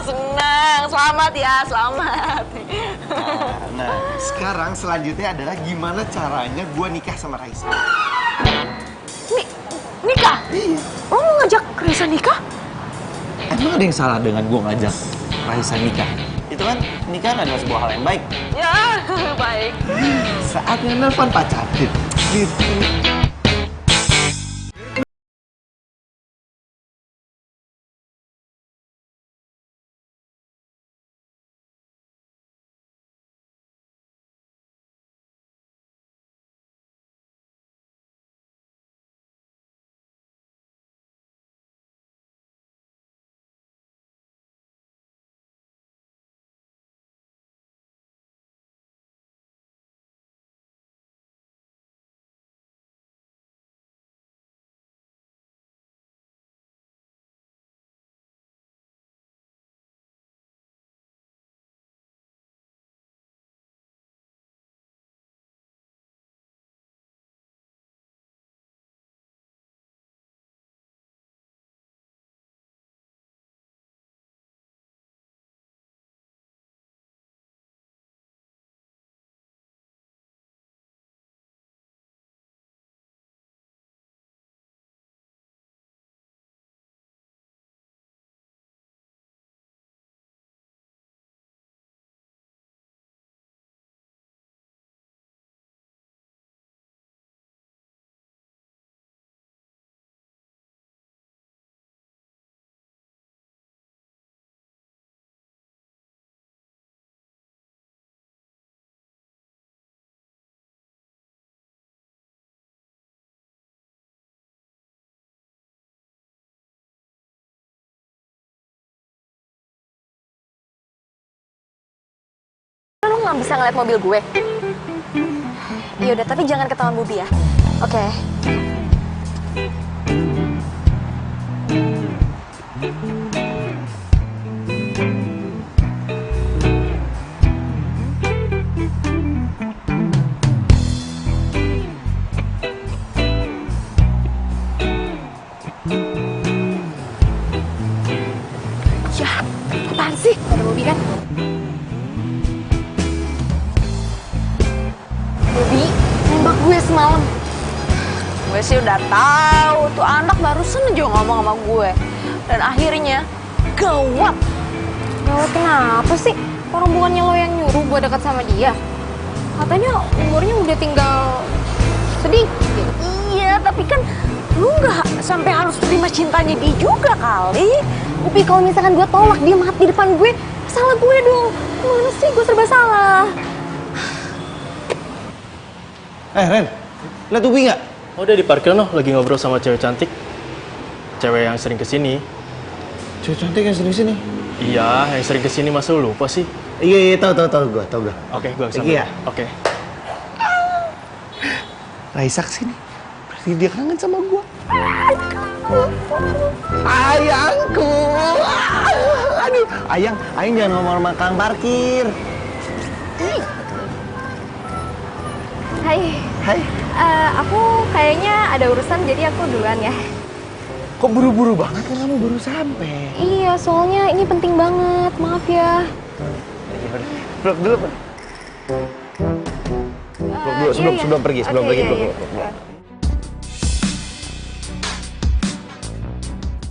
S3: Seneng. Selamat ya, selamat.
S2: Nah, sekarang selanjutnya adalah gimana caranya gue nikah sama Raisa.
S3: Nikah?
S2: Iya.
S3: Lo mau ngajak Raisa nikah?
S1: Emang ada yang salah dengan gue ngajak Raisa nikah? Itu kan nikahan adalah sebuah hal yang baik.
S3: Ya, baik.
S2: Saatnya nelfon pacar.
S7: Lo nggak bisa ngeliat mobil gue? Yaudah, tapi jangan ketahuan Bobby ya. Oke. Ya, apaan sih? Ada Bobby kan? Bobby, nembak gue semalam.
S3: Gue sih udah tahu tuh anak barusan aja ngomong sama gue. Dan akhirnya gawat.
S7: Gawat kenapa sih? Orang bukannya lo yang nyuruh gue dekat sama dia. Katanya umurnya udah tinggal sedikit.
S3: Iya, tapi kan lu nggak sampai harus terima cintanya dia juga kali.
S7: Tapi kalau misalkan gue tolak dia mati di depan gue, salah gue dong. Gimana sih gue serba salah?
S1: Ren, lihat Ubi nggak?
S9: Oh, dia di parkir noh, lagi ngobrol sama cewek cantik. Cewek yang sering kesini.
S1: Cewek cantik yang sering sini.
S9: Iya, yang sering kesini masa lu lupa sih?
S1: Iya, tahu gue.
S9: Oke, gue kesana.
S1: Iya.
S9: Oke.
S1: Raisa kesini. Berarti dia kangen sama gue. Ayangku. Aduh, Ayang jangan ngomong sama kang parkir.
S4: Hai. Aku kayaknya ada urusan jadi aku duluan ya.
S1: Kok buru-buru banget kan kamu baru sampai?
S7: Iya, soalnya ini penting banget. Maaf ya.
S1: Peluk dulu, Pak. Peluk dulu sebelum pergi, peluk.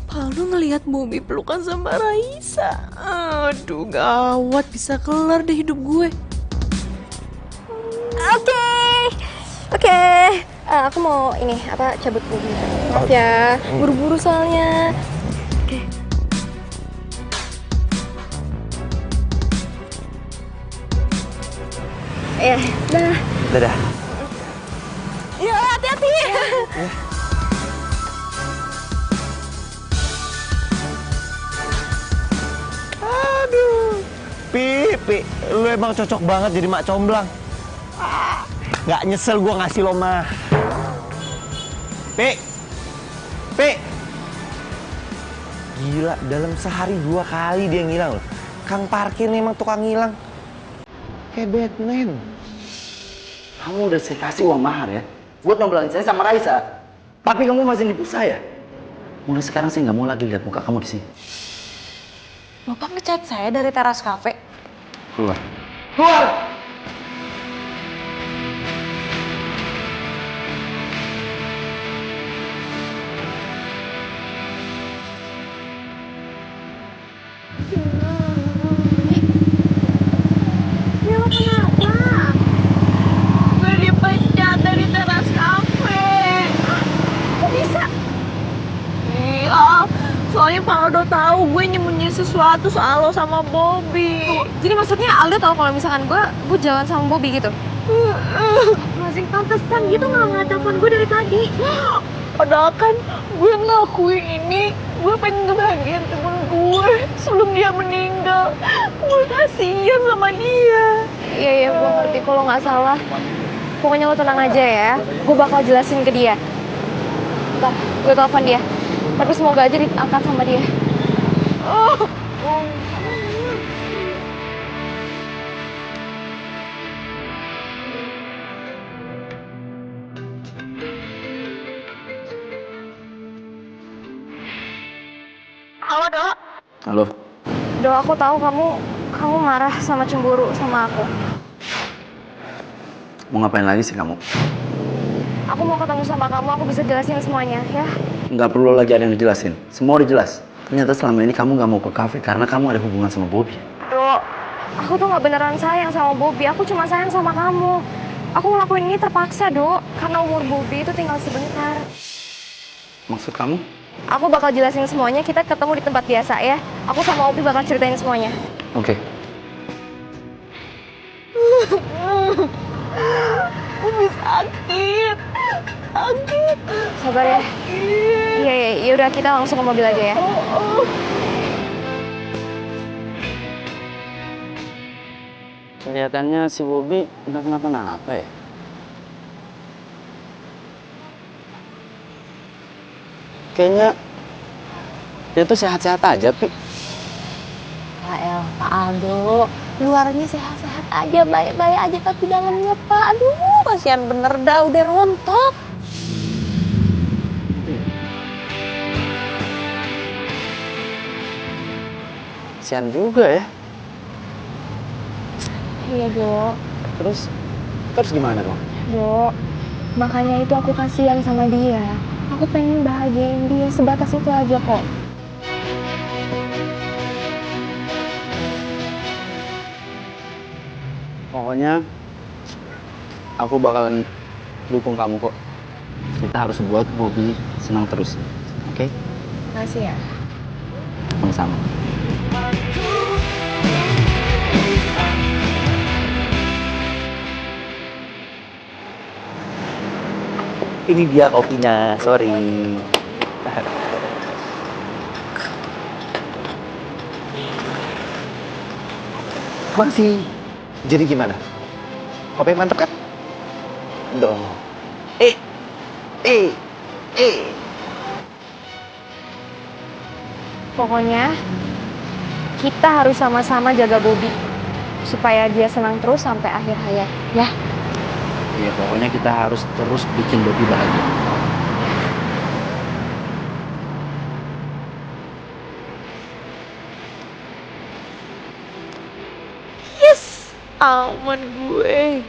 S5: Paldo ngelihat Bobby pelukan sama Raisa. Aduh, gawat, bisa kelar deh hidup gue.
S7: Oke. Aku mau cabut dulu. Maaf ya, buru-buru soalnya. Oke. Ya, dah.
S1: Dadah.
S3: Ya, hati-hati.
S1: Aduh. Pi, lu emang cocok banget jadi mak comblang. Nggak nyesel gua ngasih lo mah. Pi. Gila, dalam sehari 2 kali dia ngilang loh. Kang parkir nih emang tukang ngilang. Kayak Batman.
S6: Kamu udah saya kasih uang mahar ya, buat nobelin saya sama Raisa. Tapi kamu masih nipu saya. Mulai sekarang saya nggak mau lagi lihat muka kamu di sini.
S3: Bapak ngechat saya dari teras kafe.
S6: Keluar.
S3: Gue dipecat dari teras kafe. Kok bisa? Iya, soalnya Pak Aldo tahu gue nyembunyi sesuatu soal lo sama Bobby.
S7: Jadi maksudnya Aldo tahu kalau misalkan gue jalan sama Bobby gitu? Masih pantesan gitu nggak telepon gue dari tadi.
S3: Padahal kan gue ngelakuin ini, gue pengen ngebahagiain temen gue sebelum dia meninggal. Gue kasihan sama dia.
S7: Iya, gue ngerti kalau nggak salah. Pokoknya lo tenang aja ya. Gue bakal jelasin ke dia. Bentar, gue telepon dia. Tapi semoga aja diangkat sama dia.
S3: Halo, Dok.
S6: Halo.
S7: Dok, aku tahu kamu marah sama cemburu sama aku.
S6: Mau ngapain lagi sih kamu?
S7: Aku mau ketemu sama kamu, aku bisa jelasin semuanya ya.
S6: Nggak perlu lagi ada yang dijelasin. Semua udah jelas. Ternyata selama ini kamu nggak mau ke kafe karena kamu ada hubungan sama Bobby.
S7: Dok, aku tuh nggak beneran sayang sama Bobby, aku cuma sayang sama kamu. Aku ngelakuin ini terpaksa, Dok, karena umur Bobby itu tinggal sebentar.
S6: Maksud kamu?
S7: Aku bakal jelasin semuanya, kita ketemu di tempat biasa ya. Aku sama Opi bakal ceritain semuanya.
S6: Oke.
S3: Bobby sakit.
S7: Sabar ya. Iya, udah kita langsung ke mobil aja ya.
S6: Kelihatannya si Bobby nggak kenapa-napa ya. Kayaknya Dia tuh sehat-sehat aja, Pi.
S7: Pak Aldo, luarnya sehat-sehat aja, baik-baik aja, tapi dalamnya Pak, aduh, kasihan bener dah, udah rontok.
S6: Kasihan juga ya.
S7: Iya, Dok.
S6: Terus gimana dong?
S7: Dok, makanya itu aku kasihan sama dia. Aku pengen bahagiain dia, sebatas itu aja kok.
S6: Pokoknya aku bakalan dukung kamu kok. Kita harus buat Bobby senang terus. Oke?
S7: Makasih ya.
S6: Sama-sama. Ini dia kopinya, sorry.
S2: Masih. Jadi gimana? Kopi mantep kan? Dong. Eh.
S7: Pokoknya kita harus sama-sama jaga Bobby supaya dia senang terus sampai akhir hayat, ya.
S6: Ya pokoknya kita harus terus bikin Bobby bahagia.
S7: Yes, aman gue.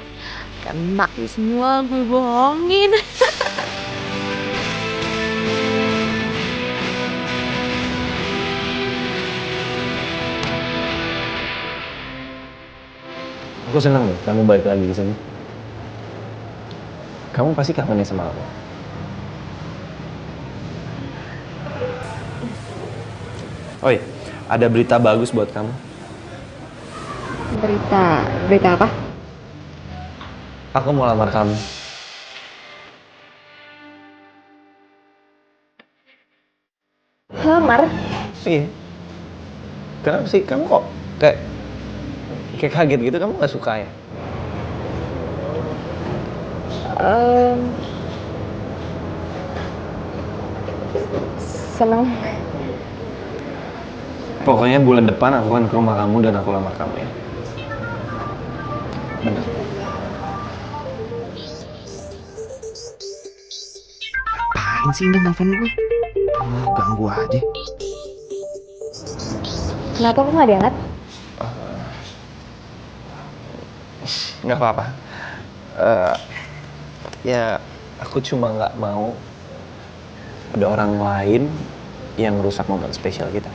S7: Kena semua gue bohongin.
S1: Aku senang deh kamu balik lagi ke sini. Kamu pasti kangen ya sama aku. Oh iya, ada berita bagus buat kamu.
S7: Berita apa?
S1: Aku mau lamar kamu.
S7: Lamar?
S1: Iya. Kenapa sih? Kamu kok kayak kaget gitu? Kamu gak suka ya?
S7: Seneng.
S1: Pokoknya bulan depan aku akan ke rumah kamu dan aku lamar kamu ya. Bener.
S2: Apaan sih ini nelfon gue? Ganggu aja.
S7: Kenapa kok nggak diangkat?
S1: Nggak apa-apa. Ya aku cuma nggak mau ada orang lain yang merusak momen spesial kita.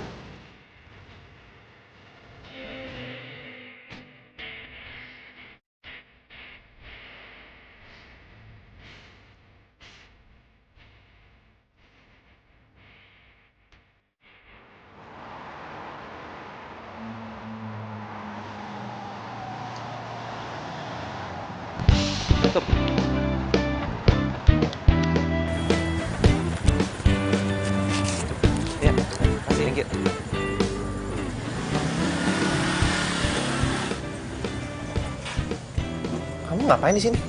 S1: Tutup. Ya, kasih ringgit. Kamu ngapain di sini?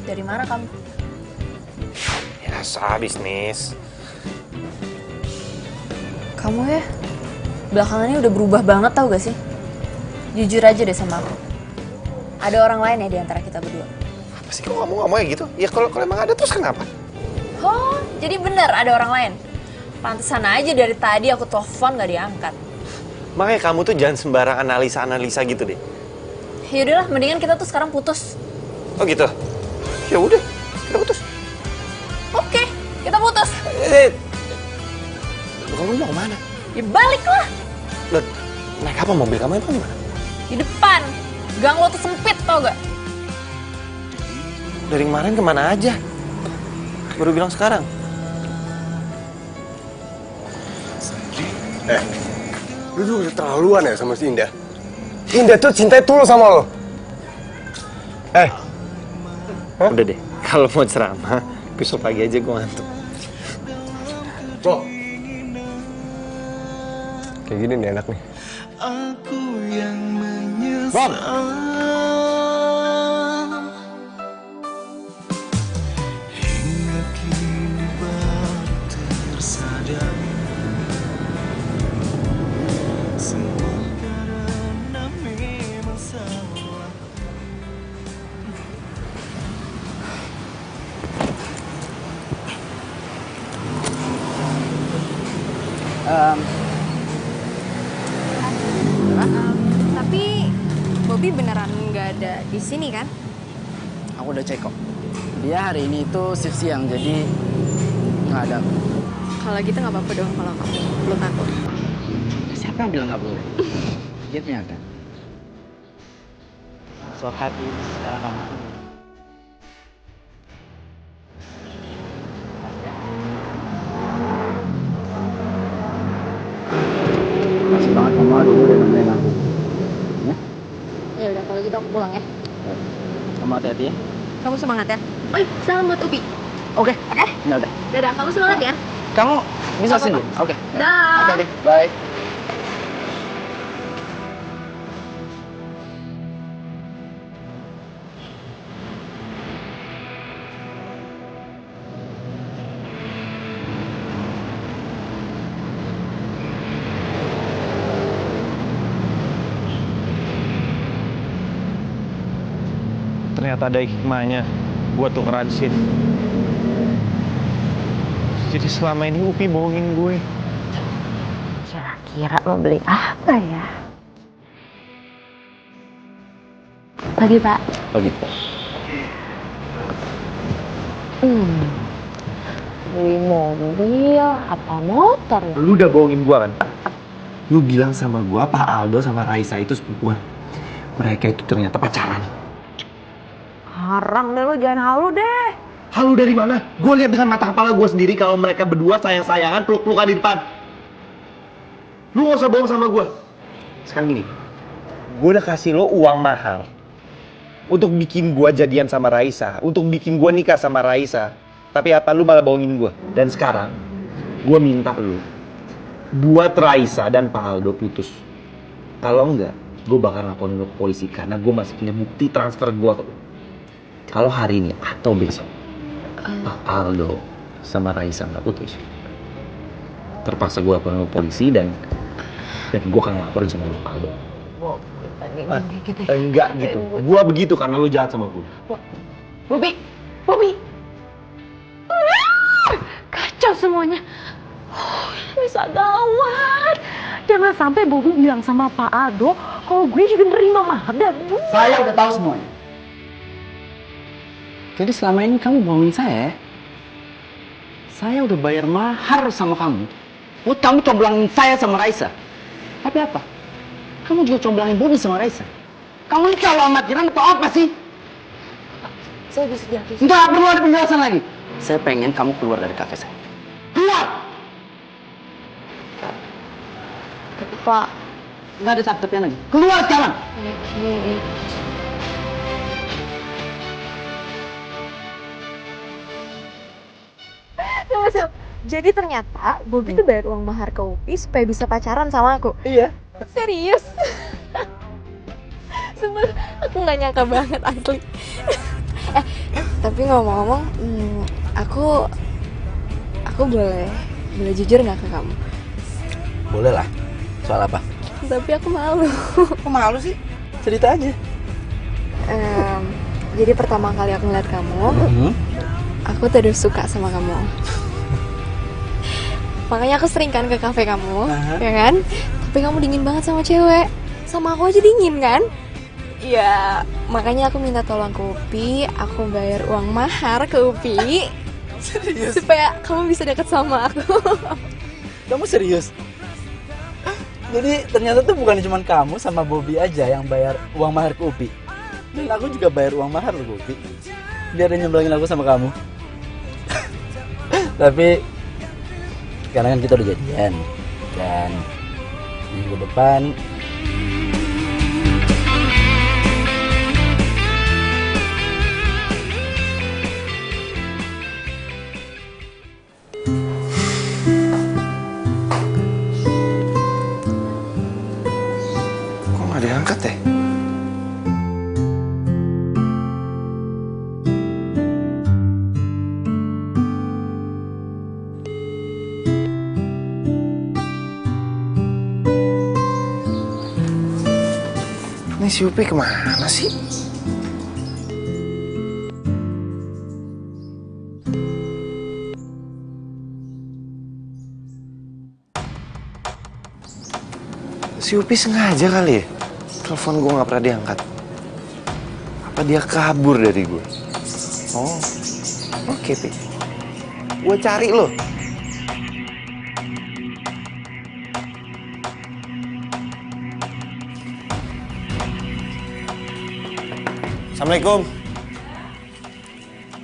S3: Dari mana kamu?
S1: Biasa bisnis.
S3: Kamu ya, belakangan ini udah berubah banget tau gak sih? Jujur aja deh sama aku. Ada orang lain ya di antara kita berdua.
S1: Apa sih kamu ngomong kayak gitu? Ya kalau emang ada terus kenapa?
S3: Oh, jadi bener ada orang lain? Pantesan aja dari tadi aku telepon gak diangkat.
S1: Makanya kamu tuh jangan sembarang analisa gitu deh.
S3: Yaudahlah, mendingan kita tuh sekarang putus.
S1: Oh gitu? Ya udah, kita putus.
S3: Oke, kita putus.
S1: Kamu mau kemana?
S3: Ya balik lah.
S1: Loh, naik apa mobil kamu emang gimana?
S3: Di depan. Gang lo tuh sempit tau gak?
S1: Dari kemarin kemana aja? Baru bilang sekarang.
S8: Lu tuh udah terlaluan ya sama si Indah. Si Indah tuh cinta tulus sama lo.
S1: Udah deh, kalau mau ceramah, besok pagi aja gue ngantuk.
S8: Bro. Kayak gini nih enak nih.
S10: Aku yang menyesal. Hingga kini baru tersadar
S4: nggak ada di sini kan?
S6: Aku udah cek kok. Dia hari ini itu shift siang, jadi nggak ada.
S4: Kalau gitu nggak apa-apa dong kalau kamu peluk aku.
S6: Siapa yang bilang nggak boleh? Dia punya kan? So happy sekarang kamu. Masih banget kamu dulu udah nemenin aku. Ya?
S4: Ya udah kalau gitu aku pulang ya.
S6: Kamu hati-hati ya.
S4: Kamu semangat ya. Salam buat Upi.
S6: Oke. Ya udah.
S4: Dadah, kamu semangat ya.
S6: Kamu bisa sini. Oke.
S4: Dah.
S6: Hati-hati. Bye.
S1: Ternyata ada hikmahnya buat tukeran SIM. Jadi selama ini Upi bohongin gue.
S3: Kira-kira mau beli apa ya? Pagi, Pak.
S6: Pagi.
S3: Beli mobil apa motor ya?
S2: Lu udah bohongin gua kan? Lu bilang sama gua Pak Aldo sama Raisa itu sepupuan. Mereka itu ternyata pacaran.
S3: Harang deh lu, jangan halu deh.
S2: Halu dari mana? Gua lihat dengan mata kepala gua sendiri kalau mereka berdua sayang-sayangan peluk-pelukan di depan. Lu gak usah bohong sama gua. Sekarang gini, gua udah kasih lo uang mahal untuk bikin gua jadian sama Raisa, untuk bikin gua nikah sama Raisa. Tapi apa lu malah bohongin gua? Dan sekarang gua minta lu buat Raisa dan Pak Aldo putus. Kalau enggak, gua bakal laporin lu ke polisi karena gua masih punya bukti transfer gua ke lu. Kalau hari ini atau besok Pak Aldo sama Raisa nggak putus, terpaksa gue laporin ke polisi dan gue akan laporin sama lu Pak Aldo. Enggak gitu, gue begitu karena lu jahat sama gue.
S3: Bobi. Kacau semuanya. Bisa gawat. Jangan sampai Bobi bilang sama Pak Aldo kalau gue juga nerima mahar dari lu.
S6: Saya udah tahu semuanya. Jadi selama ini kamu bohongin saya ya? Saya udah bayar mahar sama kamu. Buat kamu comblangin saya sama Raisa. Tapi apa? Kamu juga comblangin Bobi sama Raisa. Kamu ini kalau amatiran atau apa sih?
S3: Saya bisa jatuh.
S6: Nggak perlu ada penjelasan lagi. Saya pengen kamu keluar dari kafe saya. Keluar!
S3: Tapi Pak,
S6: Nggak ada tapi lagi. Keluar sekarang!
S4: Jadi ternyata Bobi tuh bayar uang mahar ke Upi supaya bisa pacaran sama aku.
S6: Iya.
S4: Serius? Sumpah, aku nggak nyangka banget asli. Tapi ngomong-ngomong, aku boleh jujur nggak ke kamu?
S6: Boleh lah. Soal apa?
S4: Tapi aku malu.
S6: Kok malu sih? Cerita aja.
S4: Jadi pertama kali aku ngeliat kamu, aku terus suka sama kamu. Makanya aku sering kan ke kafe kamu, ya kan? Tapi kamu dingin banget sama cewek. Sama aku aja dingin kan? Ya, makanya aku minta tolong ke Upi, aku bayar uang mahar ke Upi. Serius? Supaya kamu bisa deket sama aku.
S6: Kamu serius? Jadi ternyata tuh bukan cuma kamu sama Bobi aja yang bayar uang mahar ke Upi. Dan aku juga bayar uang mahar loh Upi. Biar dia nyemblangin aku sama kamu. Tapi sekarang kan kita udah jadian. Dan minggu depan
S1: Kok nggak diangkat ya? Ini si Upi kemana sih? Si Upi sengaja kali ya? Telepon gue nggak pernah diangkat. Apa dia kabur dari gue? Oh, oke, Pi. Gue cari lo. Assalamualaikum.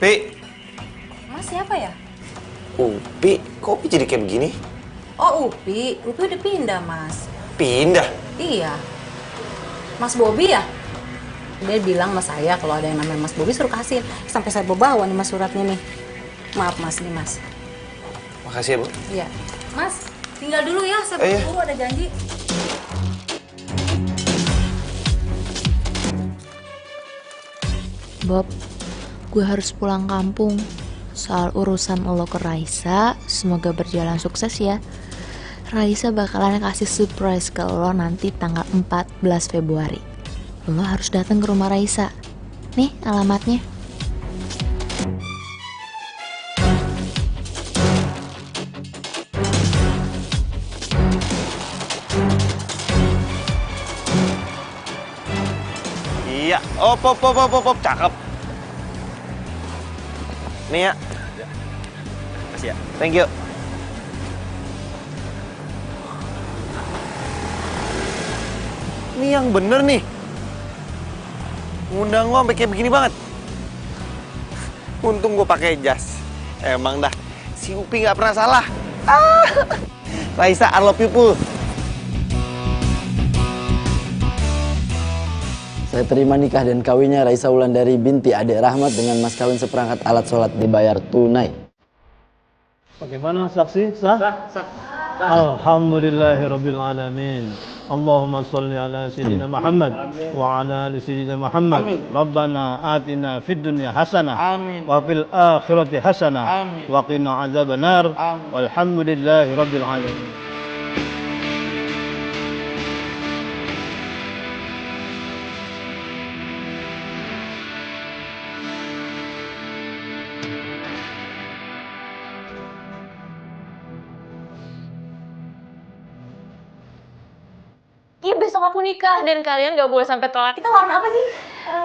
S1: Pi.
S5: Mas siapa ya?
S1: Upi, kok Upi jadi kayak begini?
S5: Oh Upi udah pindah mas.
S1: Pindah?
S5: Iya. Mas Bobi ya? Dia bilang sama saya kalau ada yang namanya Mas Bobi suruh kasihin. Sampai saya bawa nih mas suratnya nih. Maaf mas, nih mas.
S1: Makasih ya, Bu.
S5: Iya. Mas, tinggal dulu ya, saya buru ada janji.
S11: Bob, gue harus pulang kampung. Soal urusan lo ke Raisa, semoga berjalan sukses ya. Raisa bakalan kasih surprise ke lo nanti tanggal 14 Februari. Lo harus datang ke rumah Raisa. Nih alamatnya.
S1: Iya, op, cakep. Nih ya. Makasih ya. Thank you. Ini yang bener nih. Ngundang gua sampai kayak begini banget. Untung gua pakai jas. Emang dah, si Upi nggak pernah salah. Raisa, I love you, Pul.
S6: Saya terima nikah dan kawinnya Raisa Wulandari binti Adek Rahmat dengan mas kawin seperangkat alat sholat dibayar tunai.
S9: Bagaimana saksi? Sah? Sah. Alhamdulillahirabbil alamin. Allahumma shalli ala sayyidina Muhammad wa ala ali sayyidina Muhammad. Rabbana atina fid dunya hasanah wa fil akhirati hasanah wa qina adzabannar. Walhamdulillahirabbil alamin.
S7: Iya besok aku nikah dan kalian gak boleh sampai telat. Kita warna apa sih?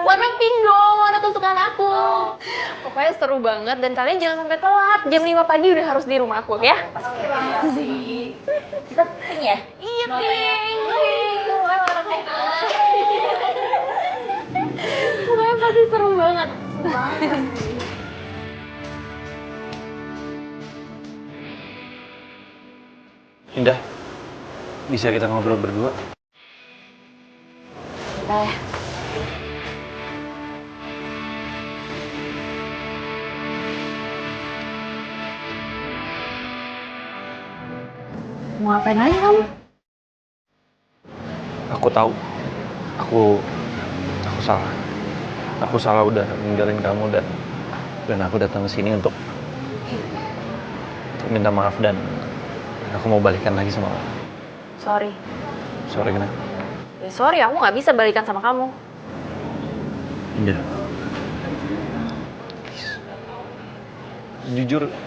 S7: Warna pink dong, warna kesukaan aku. Pokoknya seru banget dan kalian jangan sampai telat. Jam 5 pagi udah harus di rumah aku, oke ya? Kita pink ya? Iya pink. Pokoknya warna pink. Pokoknya pasti seru banget.
S1: Indah, bisa kita ngobrol berdua?
S7: Boleh. Mau ngapain lagi kamu?
S1: Aku tahu. Aku salah. Aku salah udah ninggalin kamu dan aku datang ke sini untuk minta maaf dan aku mau balikan lagi sama kamu.
S7: Sorry.
S1: Sorry kenapa?
S7: Ya sorry, aku nggak bisa balikan sama kamu.
S1: Iya.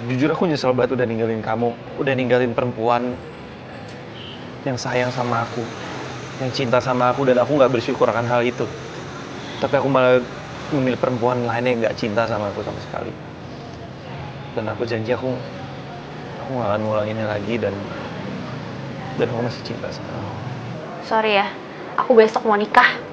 S1: Jujur aku nyesel banget udah ninggalin kamu, udah ninggalin perempuan yang sayang sama aku, yang cinta sama aku, dan aku nggak bersyukur akan hal itu. Tapi aku malah memilih perempuan lain yang nggak cinta sama aku sama sekali. Dan aku janji aku nggak akan ngulanginnya lagi dan aku masih cinta sama kamu.
S7: Sorry ya, aku besok mau nikah.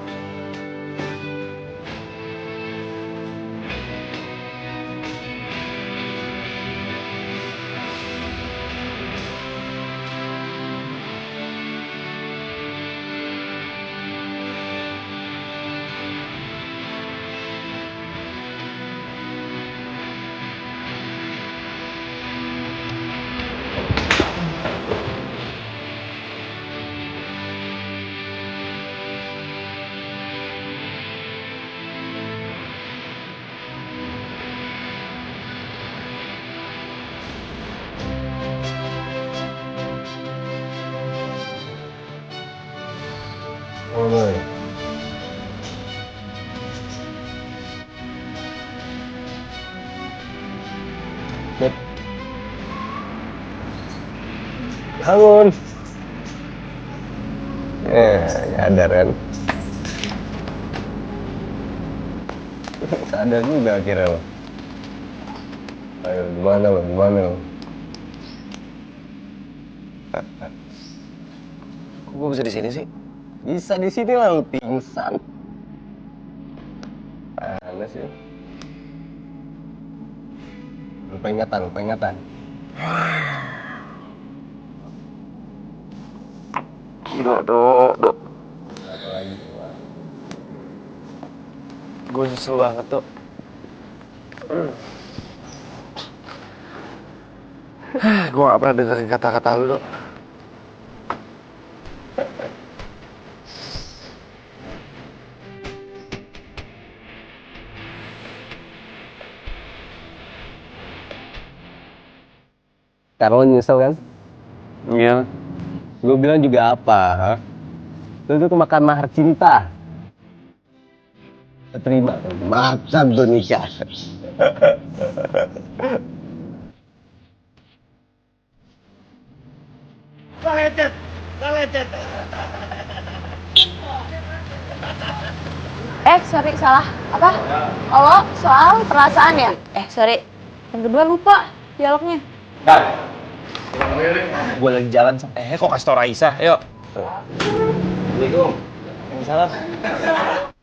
S8: Beb. Bangun. Nyadar kan? Sadar juga akhirnya lo. Ayo, gimana lo?
S1: Kok gue bisa di sini sih?
S8: Bisa di sini lah lo pingsan. Panas ya. Lupa ingatan.
S1: Dok. Gue nyesel banget, Dok. Gue gak pernah dengerin kata-kata lu, Dok.
S8: Karena lo nyesel kan?
S1: Iya.
S8: Gue bilang juga apa? Lo tuh kemakan mahar cinta. Terima, makan tuh nikah.
S3: Sorry, salah. Apa? Oh, soal perasaan ya? Sorry. Yang kedua lupa dialognya.
S1: Gue lagi jalan sama... kok kasih tau Raisa? Ayo. Assalamualaikum. Waalaikumsalam.